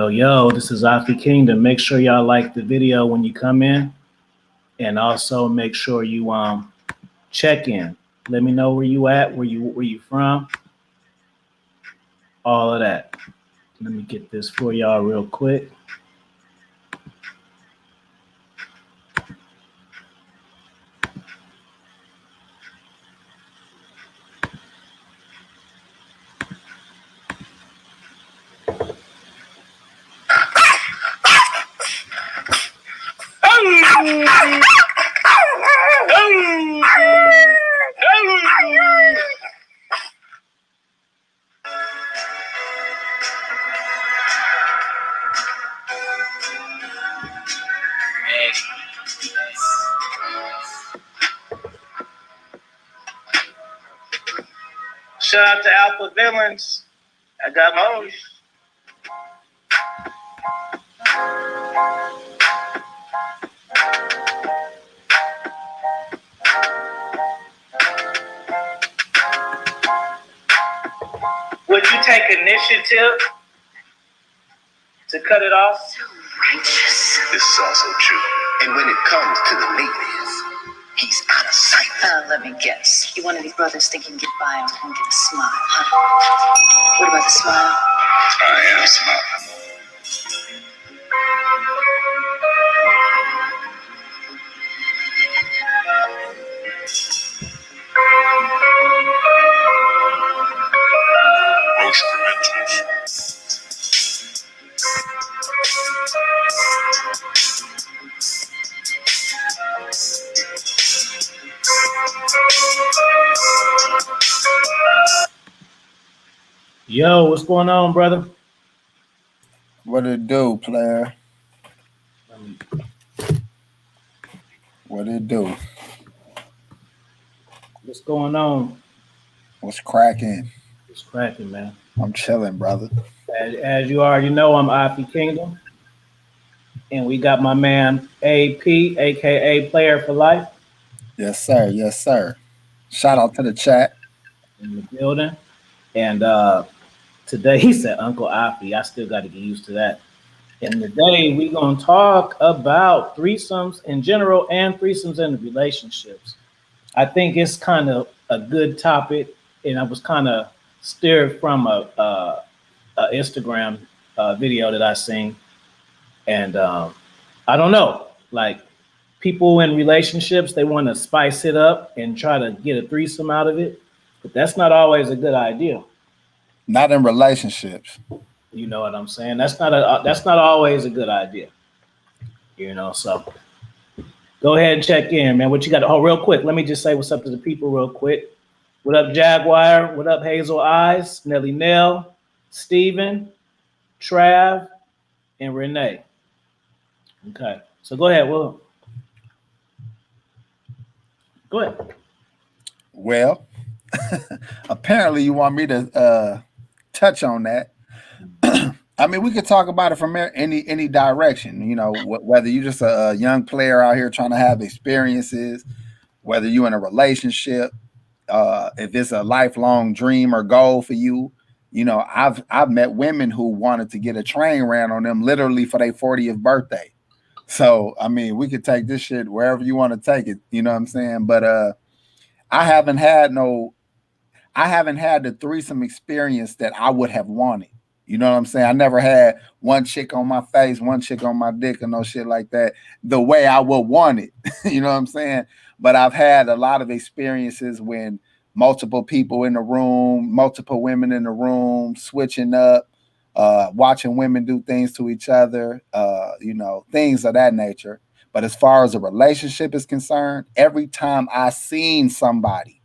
Yo, this is Afi Kingdom. Make sure y'all like the video when you come in, and also make sure you check in. Let me know where you at, where you from, all of that. Let me get this for y'all real quick. Shout out to Alpha Villains. I got my Would you take initiative to cut it off? So righteous. This is also true. And when it comes to the ladies, he's out of sight. Let me guess. You one of these brothers think you can get by and won't get a smile, huh? What about the smile? I am smiling. Yo, what's going on, brother? What it do, player? What it do? What's going on? What's cracking? It's cracking, man. I'm chilling, brother. As you already know, I'm Ivy Kingdom, and we got my man AP, aka Player for Life, Yes, sir. Yes, sir. Shout out to the chat. in the building. And today he said Uncle Ivy. I still got to get used to that. And today we're gonna talk about threesomes in general and threesomes in relationships. I think it's kind of a good topic, and I was kind of steered from a Instagram video that I seen, and I don't know, like people in relationships, they want to spice it up and try to get a threesome out of it, but that's not always a good idea. Not in relationships. You know what I'm saying? That's not always a good idea. So go ahead and check in, man. What you got? Oh, real quick, let me just say what's up to the people real quick. What up, Jaguar? What up, Hazel Eyes, Nelly Nell, Steven, Trav, and Renee? Okay, so go ahead, Will. Go ahead. Well, apparently you want me to touch on that. I mean, we could talk about it from any direction. Whether you're just a young player out here trying to have experiences, whether you're in a relationship, if it's a lifelong dream or goal for you. I've met women who wanted to get a train ran on them literally for their 40th birthday. So I mean, we could take this shit wherever you want to take it. You know what I'm saying? But I haven't had the threesome experience that I would have wanted. You know what I'm saying? I never had one chick on my face, one chick on my dick, and no shit like that, the way I would want it. You know what I'm saying? But I've had a lot of experiences when multiple people in the room, multiple women in the room, switching up, watching women do things to each other, things of that nature. But as far as a relationship is concerned, every time I seen somebody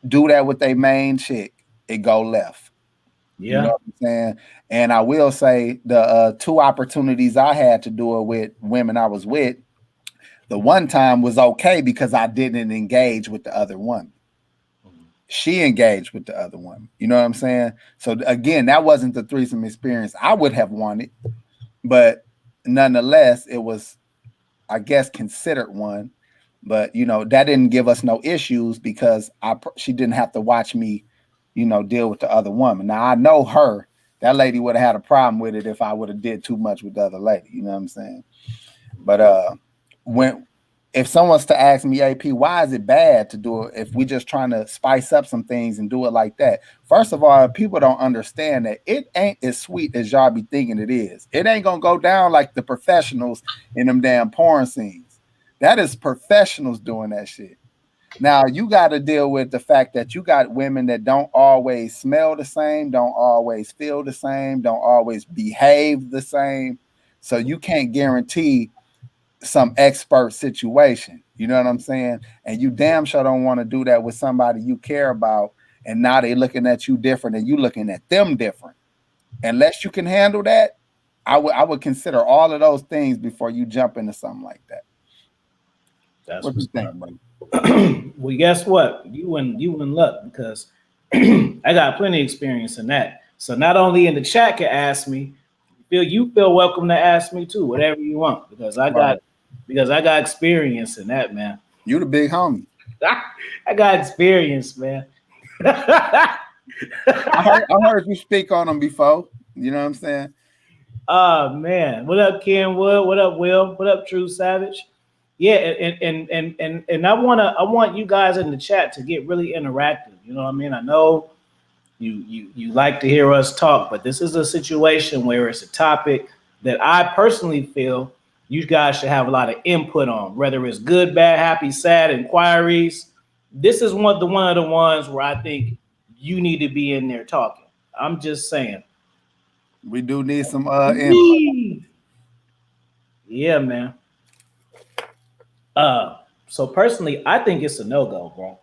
do that with their main chick, it go left. Yeah. You know what I'm saying? And I will say the two opportunities I had to do it with women I was with, the one time was okay because I didn't engage with the other one. She engaged with the other one. You know what I'm saying? So again, that wasn't the threesome experience I would have wanted, but nonetheless, it was, I guess, considered one. But that didn't give us no issues because she didn't have to watch me, deal with the other woman. Now I know her. That lady would have had a problem with it if I would have did too much with the other lady. You know what I'm saying? But if someone's to ask me, AP, why is it bad to do it if we just trying to spice up some things and do it like that? First of all, people don't understand that it ain't as sweet as y'all be thinking it is. It ain't gonna go down like the professionals in them damn porn scenes. That is professionals doing that shit. Now you got to deal with the fact that you got women that don't always smell the same, don't always feel the same, don't always behave the same. So you can't guarantee some expert situation. You know what I'm saying? And you damn sure don't want to do that with somebody you care about. And now they looking at you different and you looking at them different. Unless you can handle that, I would consider all of those things before you jump into something like that. That's what you think, bro? Well, guess what? You in luck because I got plenty of experience in that. So not only in the chat can ask me, you feel welcome to ask me too, whatever you want, because I got experience in that, man. You the big homie. I got experience, man. I heard you speak on them before. You know what I'm saying? Oh man. What up, Kenwood? What up, Will? What up, True Savage? Yeah, and I want you guys in the chat to get really interactive. You know what I mean? I know you like to hear us talk, but this is a situation where it's a topic that I personally feel you guys should have a lot of input on, whether it's good, bad, happy, sad inquiries. This is one of the ones where I think you need to be in there talking. I'm just saying. We do need some input. Yeah, man. So personally, I think it's a no-go, bro.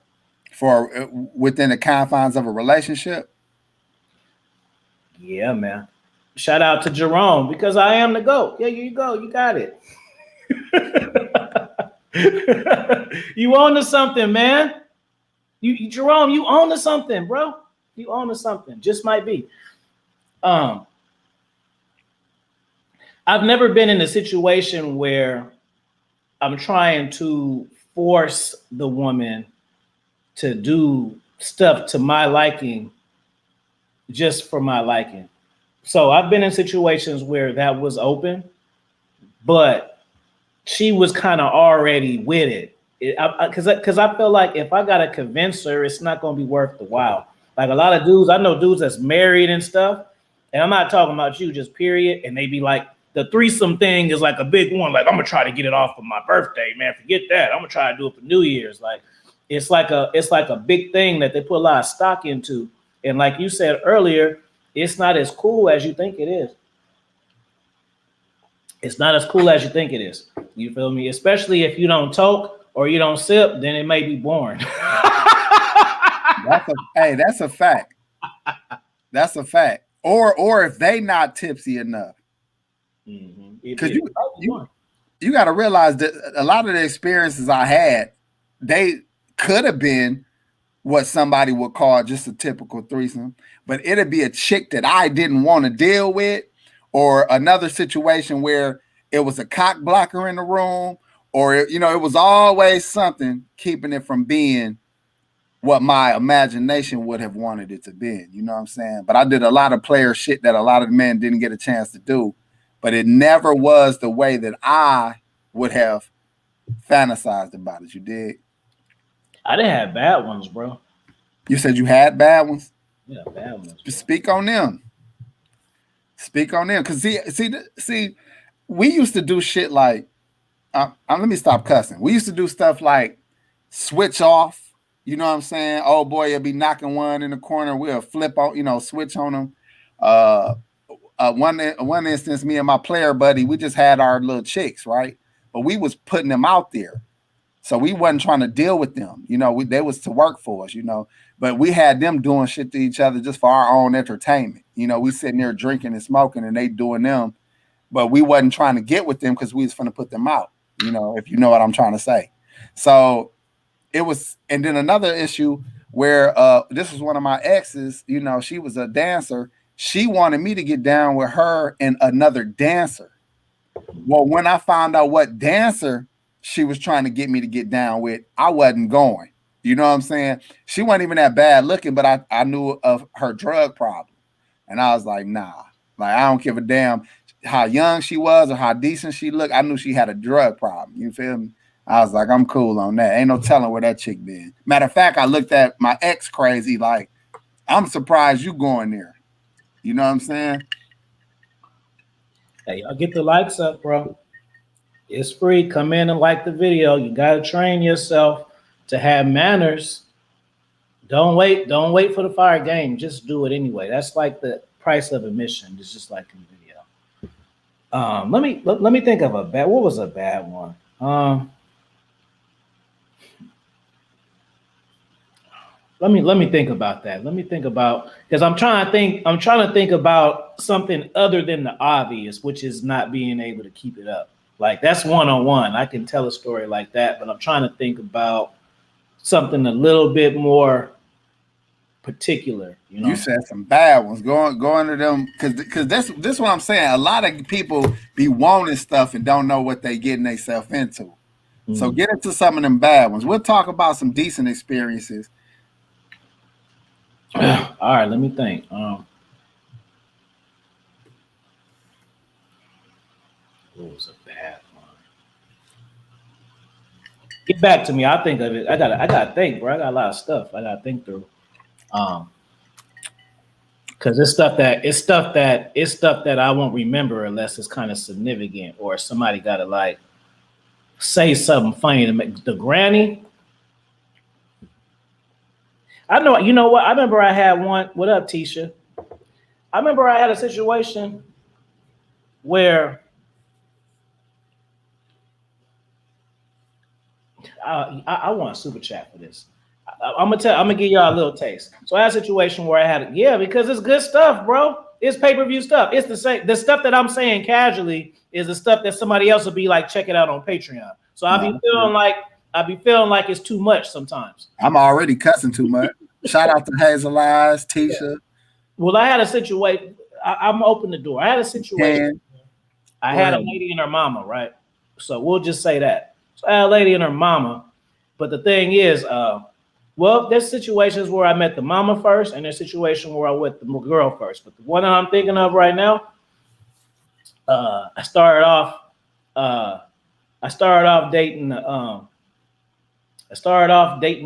For within the confines of a relationship? Yeah, man. Shout out to Jerome, because I am the GOAT. Yeah, you go. You got it. You on to something, man. Jerome, you own to something, bro. You own to something. Just might be. I've never been in a situation where I'm trying to force the woman to do stuff to my liking just for my liking. So I've been in situations where that was open, but she was kind of already with it. Because I feel like if I gotta convince her, it's not gonna be worth the while. Like a lot of dudes, I know dudes that's married and stuff, and I'm not talking about you, just period. And they be like, the threesome thing is like a big one. Like I'm gonna try to get it off for my birthday, man. Forget that. I'm gonna try to do it for New Year's. Like it's like a big thing that they put a lot of stock into. And like you said earlier, it's not as cool as you think it is. It's not as cool as you think it is. You feel me? Especially if you don't toke or you don't sip, then it may be boring. That's a fact. That's a fact. Or if they not tipsy enough. Because you got to realize that a lot of the experiences I had, they could have been what somebody would call just a typical threesome, but it'd be a chick that I didn't want to deal with, or another situation where it was a cock blocker in the room, or it was always something keeping it from being what my imagination would have wanted it to be. You know what I'm saying? But I did a lot of player shit that a lot of men didn't get a chance to do, but it never was the way that I would have fantasized about it. You dig? I didn't have bad ones, bro. You said you had bad ones? Yeah, bad ones. Bro. Speak on them. Speak on them. Because see, we used to do shit like, let me stop cussing. We used to do stuff like switch off. You know what I'm saying? Oh boy, you'll be knocking one in the corner. We'll flip on, switch on them. One instance, me and my player buddy, we just had our little chicks, right? But we was putting them out there. So we wasn't trying to deal with them. They was to work for us, but we had them doing shit to each other just for our own entertainment. We sitting there drinking and smoking and they doing them, but we wasn't trying to get with them because we was going to put them out, if you know what I'm trying to say. So it was, and then another issue where this was one of my exes, she was a dancer. She wanted me to get down with her and another dancer. Well, when I found out what dancer she was trying to get me to get down with, I wasn't going. You know what I'm saying? She wasn't even that bad looking, but I knew of her drug problem. And I was like, nah, like, I don't give a damn how young she was or how decent she looked. I knew she had a drug problem. You feel me? I was like, I'm cool on that. Ain't no telling where that chick been. Matter of fact, I looked at my ex crazy, like, I'm surprised you going there. You know what I'm saying? Hey, y'all get the likes up, bro. It's free. Come in and like the video. You gotta train yourself to have manners. Don't wait for the fire game. Just do it anyway. That's like the price of admission. It's just like in the video. Let me think of a bad. What was a bad one? Let me think about that. Let me think about, because I'm trying to think about something other than the obvious, which is not being able to keep it up. Like that's one-on-one. I can tell a story like that, but I'm trying to think about something a little bit more particular. You said some bad ones. Going to them because this what I'm saying. A lot of people be wanting stuff and don't know what they getting themselves into. Mm-hmm. So get into some of them bad ones. We'll talk about some decent experiences. All right, let me think. What was a bad one? Get back to me. I'll think of it. I gotta think, bro. I got a lot of stuff I gotta think through. Because it's stuff that I won't remember unless it's kind of significant or somebody gotta like say something funny to make the granny. I know, you know what? I remember I had one. What up, Tisha? I remember I had a situation where I want a super chat for this. I'm gonna give y'all a little taste. So I had a situation where I had because it's good stuff, bro. It's pay-per-view stuff. It's the stuff that I'm saying casually is the stuff that somebody else will be like, check it out on Patreon. So I'll be feeling like I be feeling like it's too much sometimes. I'm already cussing too much. Shout out to Hazel Eyes, Tisha. Well, I had a situation. I'm open the door. I had a situation. Ken. I Go had a ahead. lady and her mama, right? So we'll just say that. So I had a lady and her mama. But the thing is, well, there's situations where I met the mama first, and there's situations where I met the girl first. But the one that I'm thinking of right now, I started off. I started off dating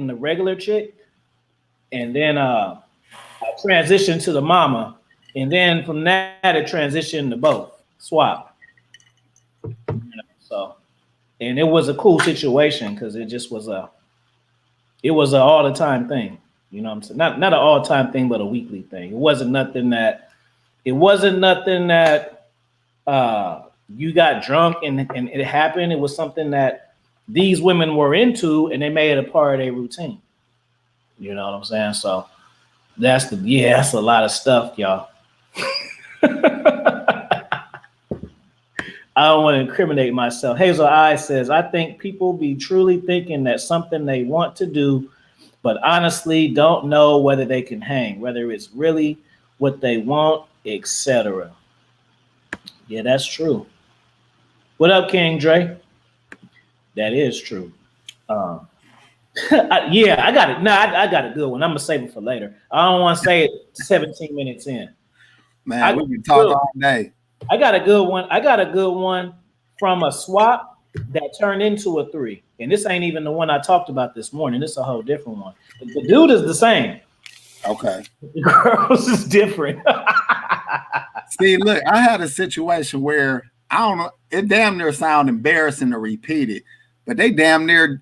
the regular chick, and then I transitioned to the mama, and then from that it transitioned to both swap. So, and it was a cool situation because it just was a all the time thing. You know what I'm saying? Not an all time thing, but a weekly thing. It wasn't nothing that you got drunk and it happened. It was something that these women were into and they made it a part of their routine. You know what I'm saying? So that's a lot of stuff, y'all. I don't want to incriminate myself. Hazel Eye says, I think people be truly thinking that something they want to do, but honestly don't know whether they can hang, whether it's really what they want, etc. Yeah, that's true. What up, King Dre? That is true. I got it. No, I got a good one. I'm gonna save it for later. I don't want to say it 17 minutes in. Man, we can talk all day. I got a good one. I got a good one from a swap that turned into a 3. And this ain't even the one I talked about this morning. This is a whole different one. The dude is the same. Okay. The girls is different. See, look, I had a situation where I don't know, it damn near sound embarrassing to repeat it, but they damn near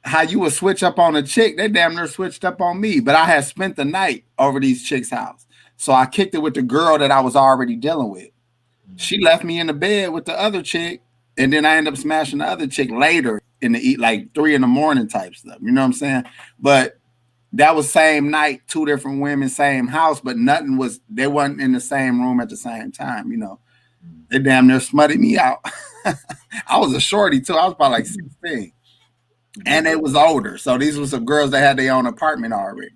how you would switch up on a chick, they damn near switched up on me. But I had spent the night over these chicks' house. So I kicked it with the girl that I was already dealing with. She left me in the bed with the other chick, and then I ended up smashing the other chick later in the like 3 a.m. type stuff. You know what I'm saying? But that was same night, 2 different women, same house, but they wasn't in the same room at the same time, you know. They damn near smutted me out. I was a shorty too. I was probably like 16. And they was older. So these were some girls that had their own apartment already.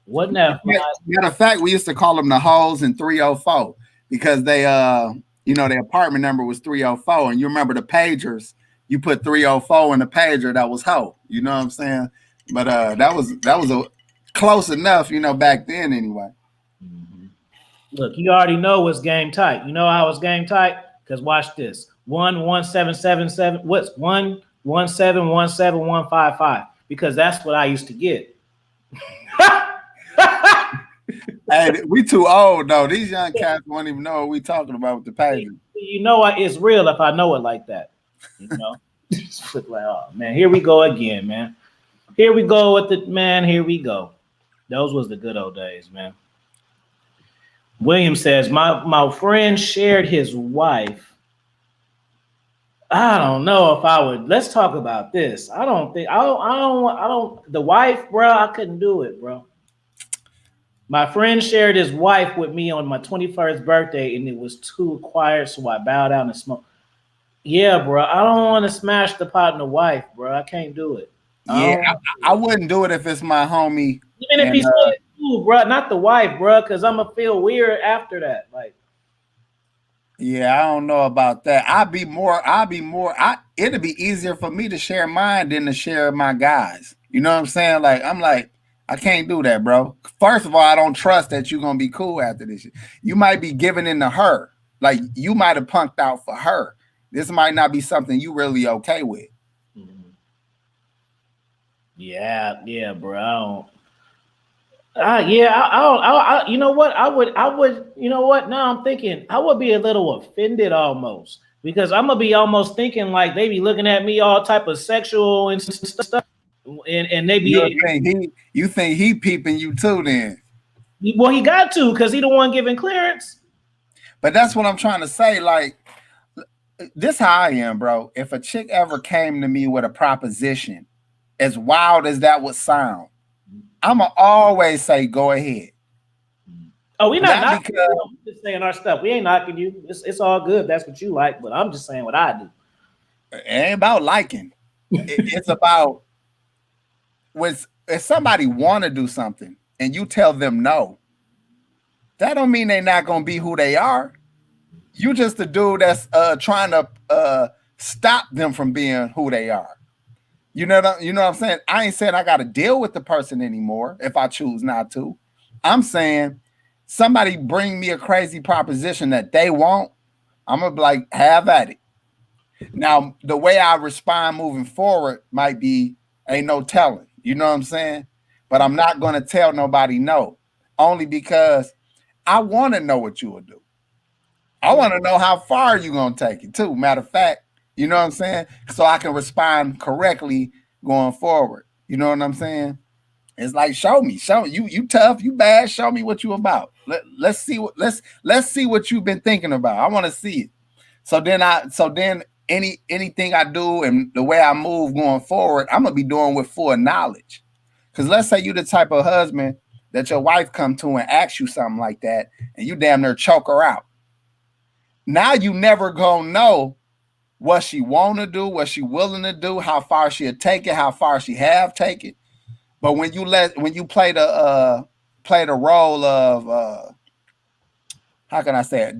Wasn't that fun? Matter of fact, we used to call them the hoes in 304 because they their apartment number was 304. And you remember the pagers, you put 304 in the pager, that was hoe. You know what I'm saying? But that was a close enough, back then anyway. Mm-hmm. Look, you already know what's game tight. You know how it's game tight? Because watch this. 11777. What's 117175155? Because that's what I used to get. Hey, we too old though. These young cats won't even know what we talking about with the pager. You know it's real if I know it like that. You know, just look like, oh man, here we go again, man. Here we go with the man. Here we go. Those was the good old days, man. William says, my friend shared his wife. I don't know if I would. Let's talk about this. I don't. The wife, bro. I couldn't do it, bro. My friend shared his wife with me on my 21st birthday, and it was too quiet, so I bowed out and smoked. Yeah, bro. I don't want to smash the pot in the wife, bro. I can't do it. Yeah, I wouldn't do it if it's my homie. Even if he's cool, bro, not the wife, bro, because I'm gonna feel weird after that. Like, yeah, I don't know about that. It'd be easier for me to share mine than to share my guys. You know what I'm saying? Like, I'm like, I can't do that, bro. First of all, I don't trust that you're gonna be cool after this. You might be giving in to her. Like, you might have punked out for her. This might not be something you really okay with. Yeah, bro. I you know what? I would, you know what? Now I'm thinking I would be a little offended almost because I'm gonna be almost thinking like they be looking at me all type of sexual and stuff, and they be. You think he peeping you too? Then, well, he got to because he the one giving clearance. But that's what I'm trying to say. Like, this how I am, bro. If a chick ever came to me with a proposition, as wild as that would sound, I'ma always say, go ahead. Oh, we're not knocking you. I'm just saying our stuff. We ain't knocking you. It's all good. That's what you like, but I'm just saying what I do. It ain't about liking. It's about if somebody want to do something and you tell them no, that don't mean they're not gonna be who they are. You just the dude that's trying to stop them from being who they are. You know what I'm saying? I ain't saying I got to deal with the person anymore if I choose not to. I'm saying somebody bring me a crazy proposition that they want, I'm gonna be like, have at it. Now, the way I respond moving forward might be ain't no telling. You know what I'm saying? But I'm not gonna tell nobody no, only because I want to know what you will do. I want to know how far you gonna take it too. Matter of fact, you know what I'm saying? So I can respond correctly going forward. You know what I'm saying? It's like show me you tough, you bad. Show me what you about. Let's see what you've been thinking about. I want to see it. So then anything I do and the way I move going forward, I'm gonna be doing with full knowledge. Because let's say you the type of husband that your wife come to and ask you something like that, and you damn near choke her out. Now you never gonna know what she want to do, what she willing to do, how far she'll take it, how far she have taken. But when you play the role of how can I say it,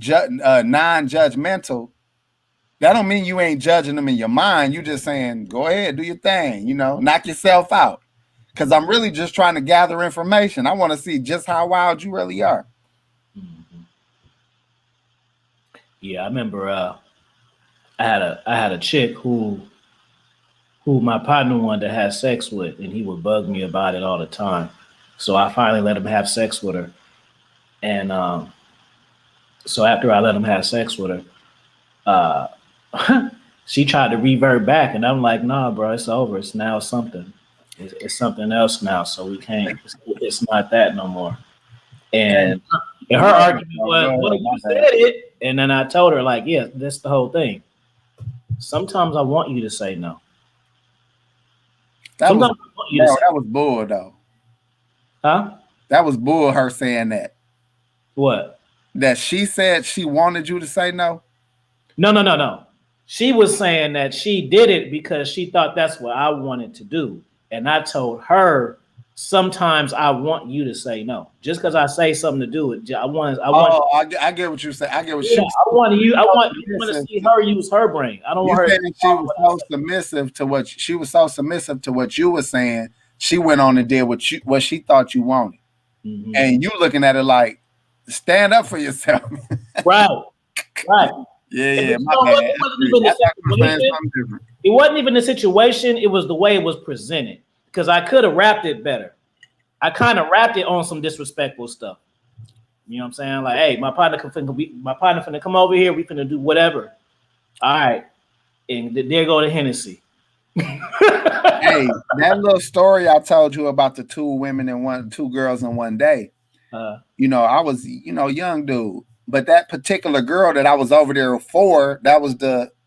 non-judgmental, that don't mean you ain't judging them in your mind. You just saying, go ahead, do your thing, knock yourself out. Because I'm really just trying to gather information. I want to see just how wild you really are. Yeah, I remember I had a chick who my partner wanted to have sex with, and he would bug me about it all the time. So I finally let him have sex with her. And so after I let him have sex with her, she tried to revert back, and I'm like, nah, bro, it's over. It's now something. It's something else now, so we can't. It's not that no more. And her argument was, well, you said it. And then I told her, like, yeah, that's the whole thing. Sometimes I want you to say no. That was bull, though. Huh? That was bull, her saying that. What? That she said she wanted you to say no? No. She was saying that she did it because she thought that's what I wanted to do. And I told her, sometimes I want you to say no. Just because I say something to do it, I get what you're saying. I get what I want to see her use her brain. I don't want her. She was so submissive to what she was so submissive to what you were saying. She went on and did what she thought you wanted, and you looking at it like, stand up for yourself. Right. Yeah. It wasn't even the situation. It was the way it was presented. Because I could have rapped it better. I kind of rapped it on some disrespectful stuff. You know what I'm saying? Like, hey, my partner finna come over here. We finna do whatever. All right. And there go the Hennessy. Hey, that little story I told you about the two girls in one day. I was, young dude. But that particular girl that I was over there for, that was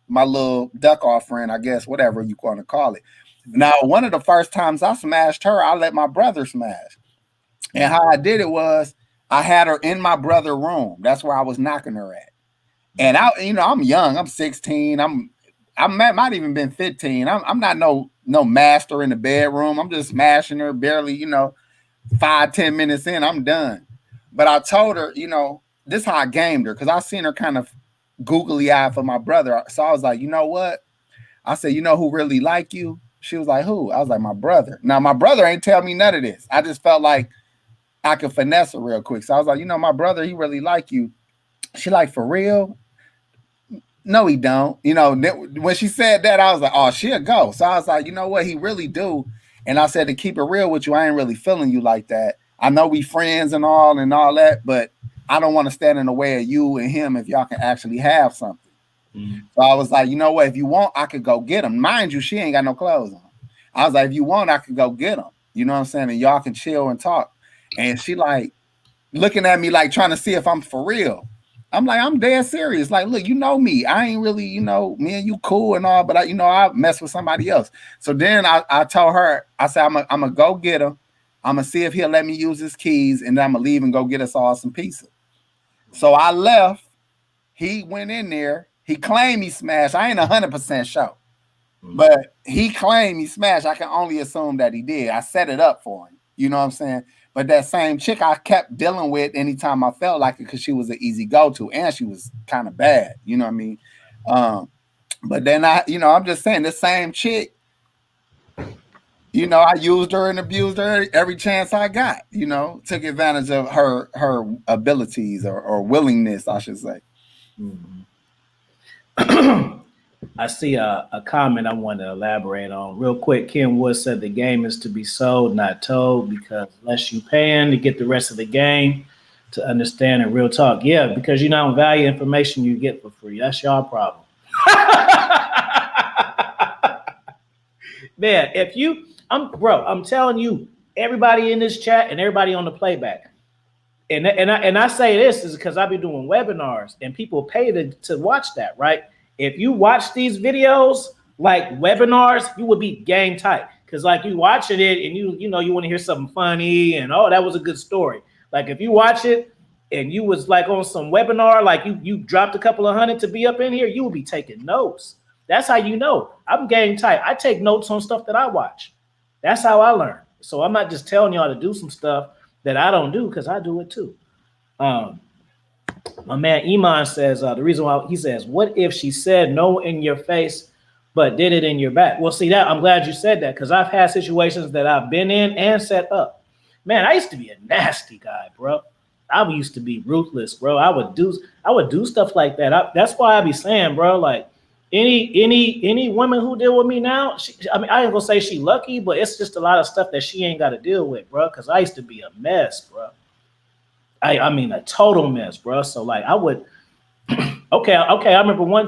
my little duck off friend, I guess, whatever you want to call it. Now, one of the first times I smashed her, I let my brother smash. And how I did it was I had her in my brother's room. That's where I was knocking her at. And I'm young. I'm 16. I might even been 15. I'm not no master in the bedroom. I'm just smashing her barely, 5-10 minutes in, I'm done. But I told her, this is how I gamed her, because I seen her kind of googly eye for my brother. So I was like, you know what? I said, you know who really like you? She was like, who? I was like, my brother. Now, my brother ain't tell me none of this. I just felt like I could finesse her real quick. So I was like, my brother, he really like you. She like, for real? No, he don't. When she said that, I was like, oh, she'll go. So I was like, you know what? He really do. And I said, to keep it real with you, I ain't really feeling you like that. I know we friends and all that, but I don't want to stand in the way of you and him if y'all can actually have something. So I was like, you know what? If you want, I could go get him. Mind you, she ain't got no clothes on. I was like, if you want, I could go get him. You know what I'm saying? And y'all can chill and talk. And she like looking at me like trying to see if I'm for real. I'm like, I'm dead serious. Like, look, you know me. I ain't really, me and you cool and all, but I mess with somebody else. So then I told her, I said, I'm gonna go get him. I'm gonna see if he'll let me use his keys, and then I'm gonna leave and go get us all some pizza. So I left. He went in there. He claimed he smashed. I ain't 100% sure. But he claimed he smashed. I can only assume that he did. I set it up for him. You know what I'm saying? But that same chick I kept dealing with anytime I felt like it because she was an easy go-to and she was kind of bad. You know what I mean? But then I'm just saying this same chick, I used her and abused her every chance I got, took advantage of her abilities or willingness, I should say. I see a comment I want to elaborate on real quick. Ken Wood said the game is to be sold, not told, because unless you paying to get the rest of the game to understand and real talk. Yeah, because you don't value information you get for free. That's your problem. Man, I'm telling you, everybody in this chat and everybody on the playback, and I say this is because I be doing webinars and people pay to watch that, right? If you watch these videos like webinars, you would be game tight because like you watching it and you want to hear something funny and that was a good story. Like if you watch it and you was like on some webinar, like you dropped a couple of $100 to be up in here, you would be taking notes. That's how you know I'm game tight. I take notes on stuff that I watch. That's how I learn. So I'm not just telling y'all to do some stuff that I don't do because I do it too. My man Iman says the reason why he says, what if she said no in your face, but did it in your back? Well, see that I'm glad you said that because I've had situations that I've been in and set up. Man, I used to be a nasty guy, bro. I used to be ruthless, bro. I would do stuff like that. That's why I be saying, bro, like any woman who deal with me now, I ain't gonna say she lucky, but it's just a lot of stuff that she ain't got to deal with, bro. Because I used to be a mess, bro. I mean a total mess, bro. So like I would, okay. I remember one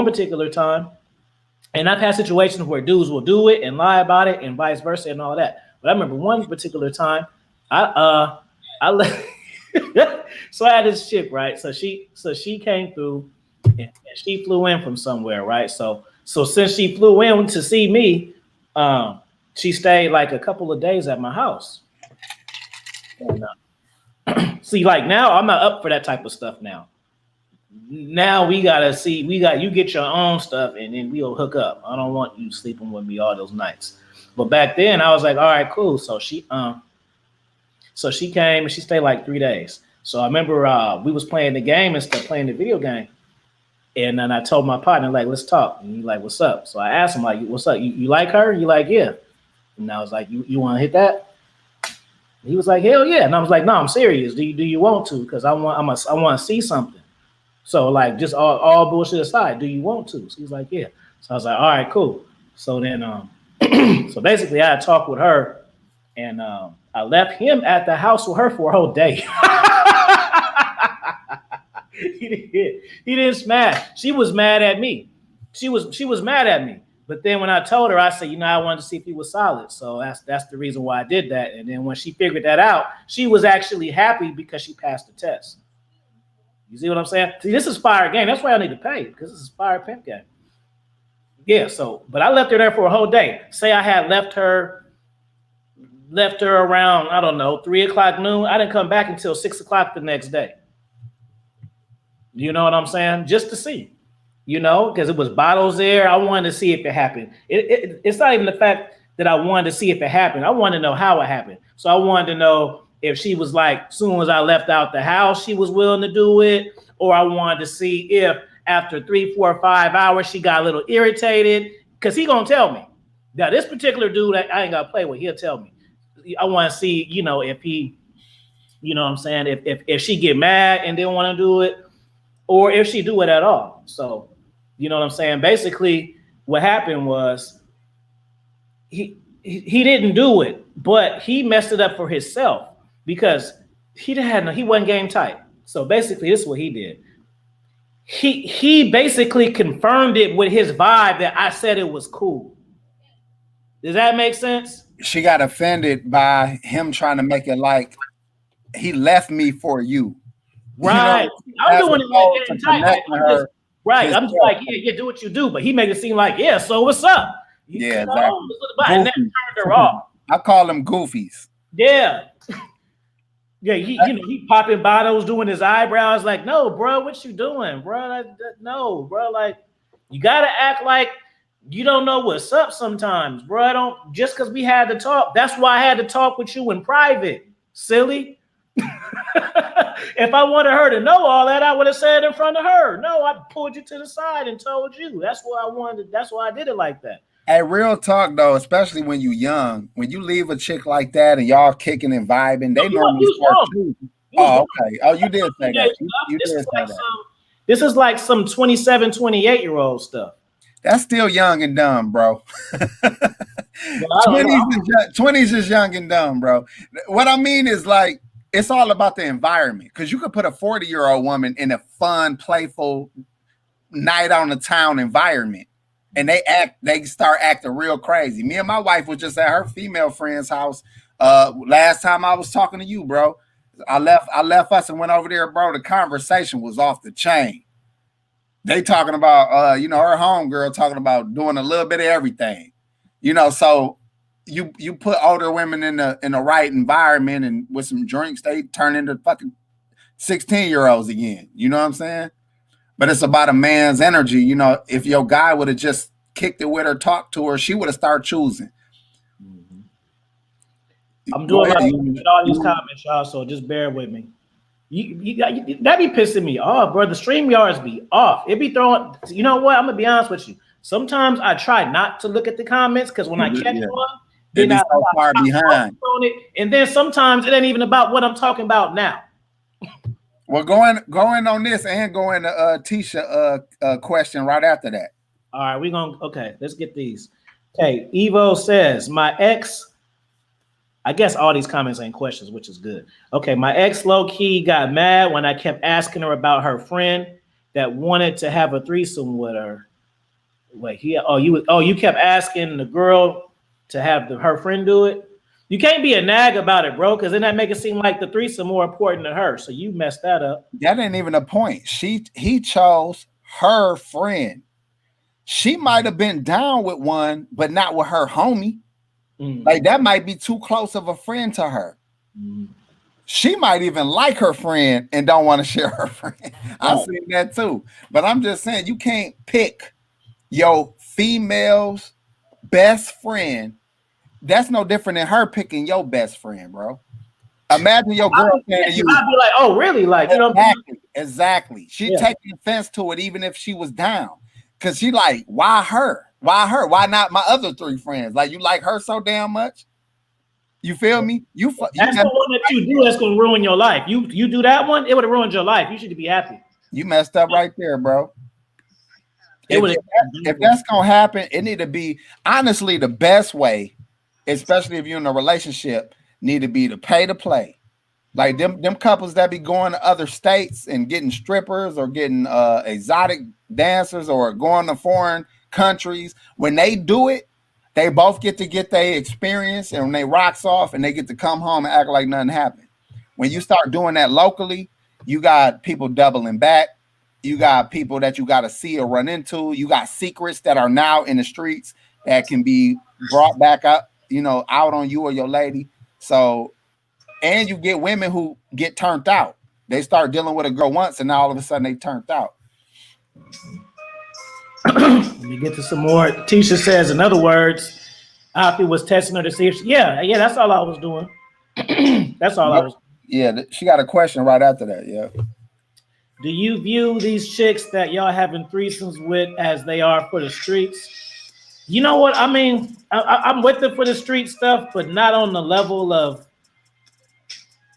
particular time, and I've had situations where dudes will do it and lie about it and vice versa and all that. But I remember one particular time, I so I had this chick, right? So she came through and she flew in from somewhere, right? So since she flew in to see me, she stayed like a couple of days at my house. And, see, like now I'm not up for that type of stuff now. Now we gotta see, you get your own stuff and then we'll hook up. I don't want you sleeping with me all those nights. But back then I was like, all right, cool. So she came and she stayed like 3 days. So I remember we was playing the game and stuff, playing the video game. And then I told my partner, like, let's talk. And he's like, what's up? So I asked him, like, what's up? You like her? You like, yeah. And I was like, you want to hit that? He was like, hell yeah. And I was like, no, I'm serious. Do you want to? Because I want to see something. So like just all bullshit aside, do you want to? So he's like, yeah. So I was like, all right, cool. So then so basically I had talked with her and I left him at the house with her for a whole day. He didn't smash. She was mad at me. She was mad at me. But then when I told her, I said, I wanted to see if he was solid. So that's the reason why I did that. And then when she figured that out, she was actually happy because she passed the test. You see what I'm saying? See, this is fire game. That's why I need to pay, because this is fire pimp game. Yeah, but I left her there for a whole day. Say I had left her around, I don't know, 3 o'clock noon. I didn't come back until 6 o'clock the next day. You know what I'm saying? Just to see. Because it was bottles there. I wanted to see if it happened. It's not even the fact that I wanted to see if it happened. I wanted to know how it happened. So I wanted to know if she was like, soon as I left out the house, she was willing to do it. Or I wanted to see if after 3, 4, 5 hours, she got a little irritated. Because he going to tell me. Now, this particular dude, I ain't got to play with. He'll tell me. I want to see, if he, what I'm saying? If she get mad and didn't want to do it. Or if she do it at all. So, you know what I'm saying? Basically, what happened was he didn't do it, but he messed it up for himself because he wasn't game tight. So basically, this is what he did. He basically confirmed it with his vibe that I said it was cool. Does that make sense? She got offended by him trying to make it like he left me for you. Right. I'm doing it like getting tight. Right. I'm just like, yeah, do what you do. But he made it seem like, yeah, so what's up? Yeah, exactly. And that turned her off. I call them goofies. Yeah. Yeah, he popping bottles, doing his eyebrows. Like, no, bro, what you doing, bro? No, bro. Like, you gotta act like You don't know what's up sometimes, bro. I don't just because we had to talk. That's why I had to talk with you in private, silly. If I wanted her to know all that, I would have said it in front of her. No, I pulled you to the side and told you. That's what I wanted. That's why I did it like that. Hey, real talk though, especially when you young, when you leave a chick like that and y'all kicking and vibing, they normally start choosing. Oh, okay. Oh, you did say that. You did say that. This is like some 27, 28-year-old stuff. That's still young and dumb, bro. 20s is young and dumb, bro. What I mean is like, it's all about the environment. Because you could put a 40-year-old woman in a fun, playful, night on the town environment. And they start acting real crazy. Me and my wife was just at her female friend's house last time I was talking to you, bro. I left us and went over there, bro. The conversation was off the chain. They talking about, her homegirl talking about doing a little bit of everything, so you put older women in the right environment and with some drinks, they turn into fucking 16-year-olds again. You know what I'm saying? But it's about a man's energy. If your guy would have just kicked it with her, talked to her, she would have started choosing. I'm doing all these comments, y'all, so just bear with me. That be pissing me off, bro. The stream yards be off. It be throwing. You know what? I'm gonna be honest with you. Sometimes I try not to look at the comments because when I catch one, then I so far behind on it. And then sometimes it ain't even about what I'm talking about now. Well, going on this and going to Tisha question right after that. All right, okay, let's get these. Okay, Evo says, my ex, I guess all these comments ain't questions, which is good. Okay, my ex low-key got mad when I kept asking her about her friend that wanted to have a threesome with her. Wait, you kept asking the girl to have her friend do it? You can't be a nag about it, bro, because then that make it seem like the threesome more important to her. So you messed that up. That ain't even a point. He chose her friend. She might have been down with one, but not with her homie. Like that might be too close of a friend to her. She might even like her friend and don't want to share her friend. I've seen that too. But I'm just saying, you can't pick your female's best friend. That's no different than her picking your best friend, bro. Imagine your girl saying to you, I'd be like, oh, really? Like, exactly. She taking offense to it, even if she was down. Because she like, why her? Why her? Why not my other three friends? Like, you like her so damn much? You feel me? That's the one that you do that's going to ruin your life. You do that one, it would have ruined your life. You should be happy. You messed up right there, bro. If that's going to happen, it need to be, honestly, the best way, especially if you're in a relationship, need to be to pay to play. Like them couples that be going to other states and getting strippers or getting exotic dancers or going to foreign countries. When they do it, they both get their experience, and when they rocks off and they get to come home and act like nothing happened. When you start doing that locally, you got people doubling back. You got people that you got to see or run into. You got secrets that are now in the streets that can be brought back up, out on you or your lady. So, and you get women who get turned out. They start dealing with a girl once, and now all of a sudden they turned out. Let me get to some more. Tisha says, in other words, Alfie was testing her to see if that's all I was doing. That's all I was doing. Yeah, she got a question right after that. Yeah. Do you view these chicks that y'all having threesomes with as they are for the streets? You know what? I mean, I'm with it for the street stuff, but not on the level of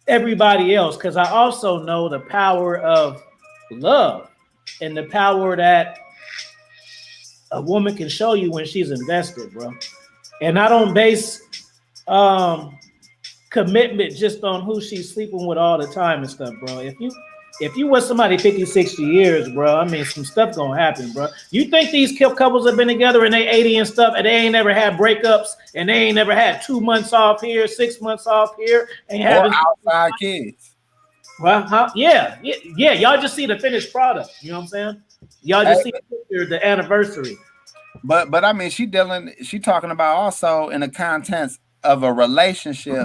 everybody else, because I also know the power of love and the power that a woman can show you when she's invested, bro. And I don't base commitment just on who she's sleeping with all the time and stuff, bro. If you with somebody 50, 60 years, bro, I mean, some stuff gonna happen, bro. You think these couples have been together and they 80 and stuff, and they ain't never had breakups, and they ain't never had 2 months off here, 6 months off here, and having outside kids. Well, yeah. Y'all just see the finished product. You know what I'm saying? Y'all just see the anniversary. But I mean, she talking about also in the context of a relationship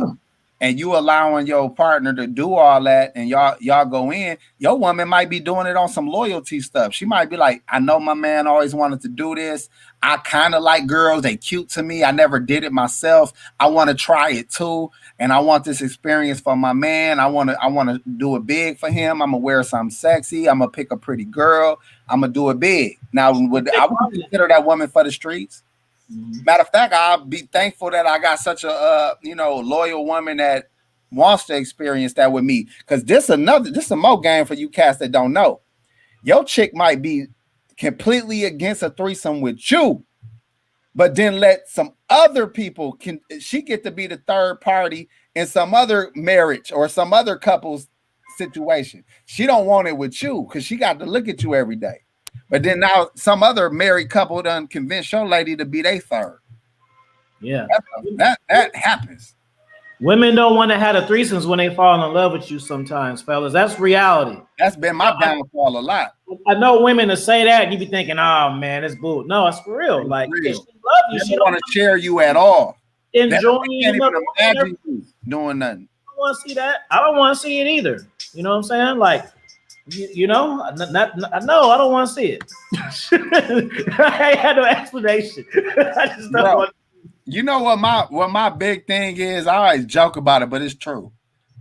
and you allowing your partner to do all that, and y'all go in, your woman might be doing it on some loyalty stuff. She might be like, I know my man always wanted to do this. I kind of like girls. They cute to me. I never did it myself. I want to try it too. And I want this experience for my man. I want to do it big for him. I'm gonna wear something sexy. I'm gonna pick a pretty girl. I'm gonna do it big. Now, I would consider that woman for the streets. Matter of fact, I'll be thankful that I got such a loyal woman that wants to experience that with me. Because this a more game for you cats that don't know. Your chick might be completely against a threesome with you, but then let some other people she get to be the third party in some other marriage or some other couple's situation. She don't want it with you because she got to look at you every day. But then now some other married couple done convince your lady to be their third. Yeah. That happens. Women don't want to have the threesomes when they fall in love with you sometimes, fellas. That's reality. That's been my downfall a lot. I know women to say that, you be thinking, oh man, it's bull. No, it's for real. Like, real. If she love you, she don't want to share you at all. Enjoying you. Imagine you doing nothing. I don't want to see that. I don't want to see it either. You know what I'm saying? Like, I don't want to see it. I had no explanation. I just don't want. You know what my big thing is? I always joke about it, but it's true.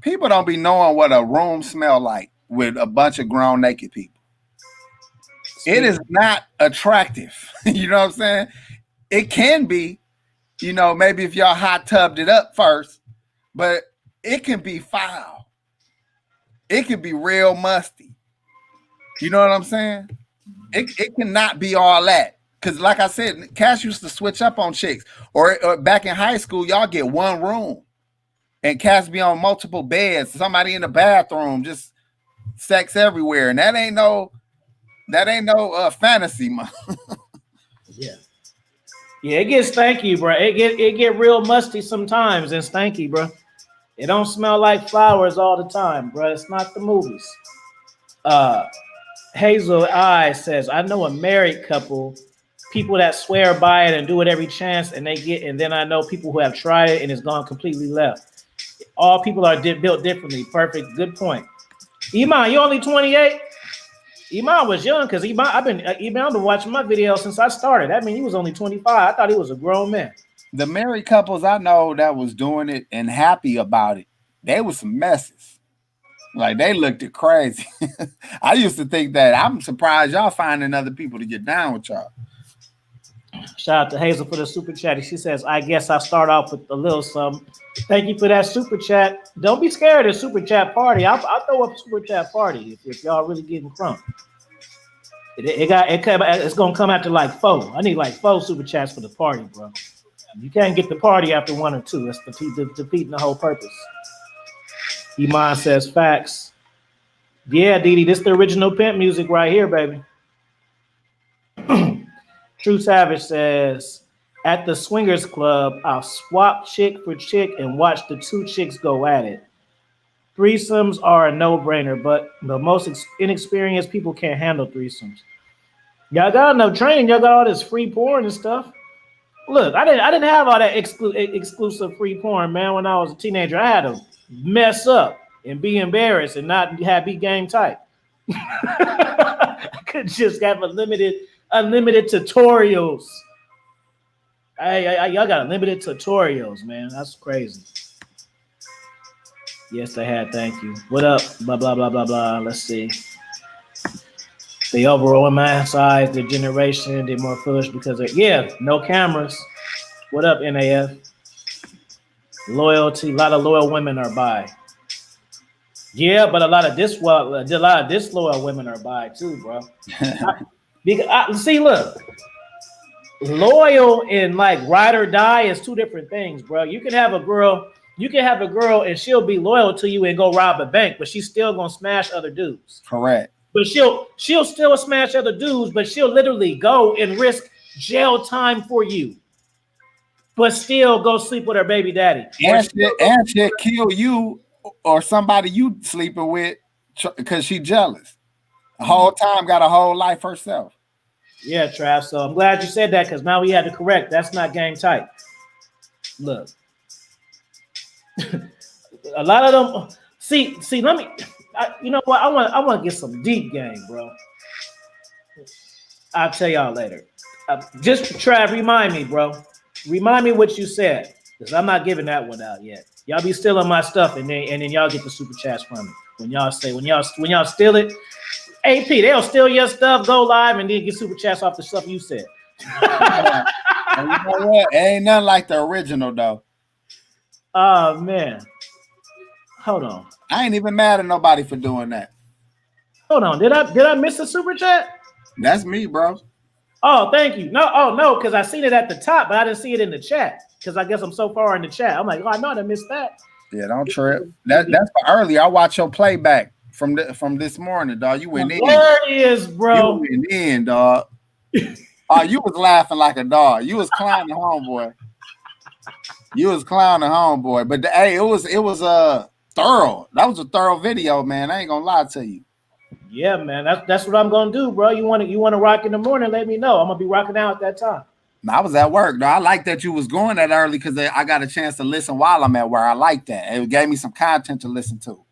People don't be knowing what a room smell like with a bunch of grown naked people. It is not attractive. You know what I'm saying? It can be, maybe if y'all hot tubbed it up first, but it can be foul. It can be real musty. You know what I'm saying? It cannot be all that. Because like I said, Cash used to switch up on chicks. Or back in high school, y'all get one room. And Cash be on multiple beds. Somebody in the bathroom, just sex everywhere. And that ain't no fantasy, man. Yeah. Yeah, it gets stanky, bro. It get real musty sometimes and stanky, bro. It don't smell like flowers all the time, bro. It's not the movies. Hazel I says, I know a married couple, people that swear by it and do it every chance, and then I know people who have tried it and it's gone completely left. All people are built differently. Perfect. Good point. Iman, you only 28? Iman was young because Iman been watching my videos since I started. That means he was only 25. I thought he was a grown man. The married couples I know that was doing it and happy about it, they was some messes. Like they looked at crazy. I used to think that. I'm surprised y'all finding other people to get down with y'all. Shout out to Hazel for the super chat. She says, I guess I'll start off with a little something. Thank you for that super chat. Don't be scared of the super chat party. I'll throw up a super chat party if y'all really getting crunk. It's gonna come after like 4. I need like 4 super chats for the party, bro. You can't get the party after 1 or 2. That's defeating the whole purpose. Iman says facts. Yeah, Didi, this the original pimp music right here, baby. True Savage says, at the swingers club, I'll swap chick for chick and watch the 2 chicks go at it. Threesomes are a no-brainer, but the most inexperienced people can't handle threesomes. Y'all got enough training. Y'all got all this free porn and stuff. Look, I didn't have all that exclusive free porn, man. When I was a teenager, I had to mess up and be embarrassed and not be game tight. I could just have unlimited tutorials. Y'all got unlimited tutorials, man. That's crazy. Yes, they had. Thank you. What up? Blah blah blah blah blah. Let's see. The overall man size, the generation, they're more foolish because no cameras. What up, NAF? Loyalty. A lot of loyal women are bi. Yeah, but a lot of disloyal women are bi too, bro. See, look, loyal and like ride or die is 2 different things, bro. You can have a girl and she'll be loyal to you and go rob a bank, but she's still gonna smash other dudes. Correct. But she'll still smash other dudes, but she'll literally go and risk jail time for you, but still go sleep with her baby daddy. And she'll kill you or somebody you sleeping with because she jealous. The whole time got a whole life herself. Yeah, Trav. So I'm glad you said that because now we had to correct. That's not game tight. Look. a lot of them. See. Let me. You know what? I want to get some deep game, bro. I'll tell y'all later. Just try to remind me, bro. Remind me what you said, because I'm not giving that one out yet. Y'all be stealing my stuff, and then y'all get the super chats from me. When y'all steal it, AP, they'll steal your stuff, go live, and then get super chats off the stuff you said. And you know what? It ain't nothing like the original though. Oh man. Hold on. I ain't even mad at nobody for doing that. Hold on. Did I miss a super chat? That's me, bro. Oh, thank you. No, because I seen it at the top, but I didn't see it in the chat. Because I guess I'm so far in the chat. I'm like, oh, I know I missed that. Yeah, don't trip. That's for earlier. I watched your playback from this morning, dog. You went in. There it is, bro. You went in, dog. Oh, you was laughing like a dog. You was clowning homeboy. But hey, it was thorough. That was a thorough video, man. I ain't gonna lie to you. Yeah, man. That's what I'm gonna do, bro. You want to rock in the morning? Let me know. I'm gonna be rocking out at that time. I was at work, though. I like that you was going that early because I got a chance to listen while I'm at work. I like that. It gave me some content to listen to.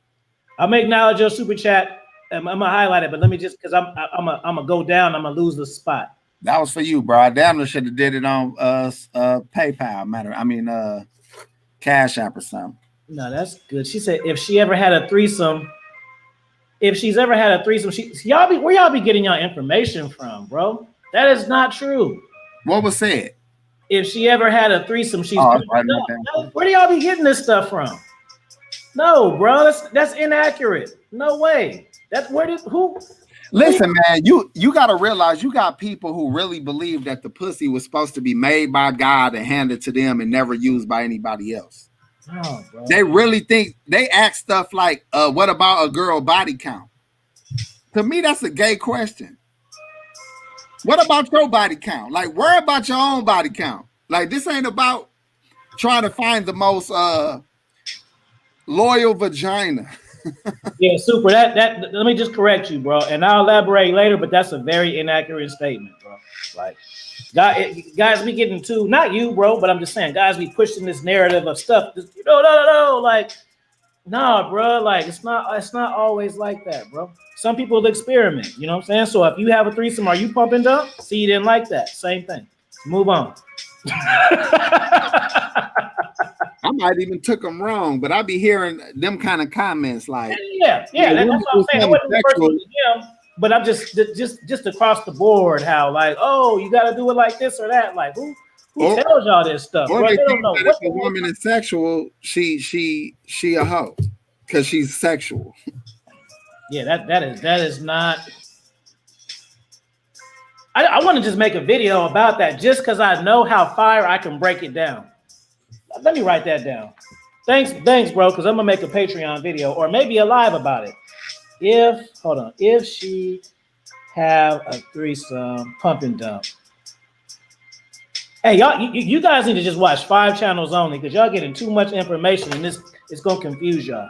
I'll make acknowledge your super chat. I'm gonna highlight it, but let me just because I'm gonna go down. I'm gonna lose the spot. That was for you, bro. I damn near should have did it on PayPal. Cash App or something. No, that's good. She said if she's ever had a threesome, where y'all be getting y'all information from, bro? That is not true. What was said? If she ever had a threesome, she's where do y'all be getting this stuff from? No, bro, that's inaccurate. No way. Listen, man, you got to realize you got people who really believe that the pussy was supposed to be made by God and handed to them and never used by anybody else. Oh, bro. They really think they ask stuff like, what about a girl body count? To me, that's a gay question. What about your body count? Like, worry about your own body count. Like, this ain't about trying to find the most loyal vagina. Yeah, super. That let me just correct you, bro, and I'll elaborate later. But that's a very inaccurate statement, bro. Like, guys, we getting to not you, bro, but I'm just saying, guys, we pushing this narrative of stuff. No, like, nah, bro. Like, it's not always like that, bro. Some people experiment. You know what I'm saying? So if you have a threesome, are you pumping dump? See, you didn't like that. Same thing. Move on. I might even took them wrong, but I be hearing them kind of comments like, yeah, that's what I'm saying. I wasn't personal to them, but I'm just across the board. How like, oh, you got to do it like this or that. Like, who tells y'all this stuff? Or Bro, they they think don't know that if a woman is sexual, she a hoe because she's sexual. Yeah, that is not. I want to just make a video about that just because I know how fire I can break it down. Let me write that down. Thanks, bro, because I'm gonna make a Patreon video or maybe a live about it. If she have a threesome pump and dump. Hey, y'all, you guys need to just watch 5 channels only because y'all getting too much information and this is gonna confuse y'all.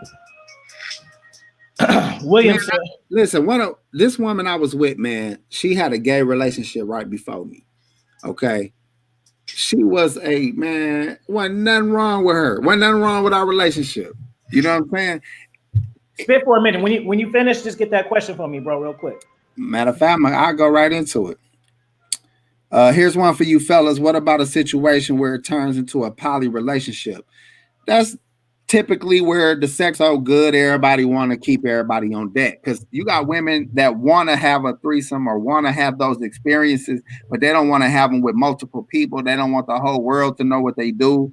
William said, listen, this woman I was with, man, she had a gay relationship right before me. Okay. She was wasn't nothing wrong with her. Wasn't nothing wrong with our relationship. You know what I'm saying? Spit for a minute. When you finish, just get that question for me, bro, real quick. Matter of fact, I'll go right into it. Here's one for you fellas. What about a situation where it turns into a poly relationship? That's typically where the sex good, everybody want to keep everybody on deck. Because you got women that want to have a threesome or want to have those experiences, but they don't want to have them with multiple people. They don't want the whole world to know what they do.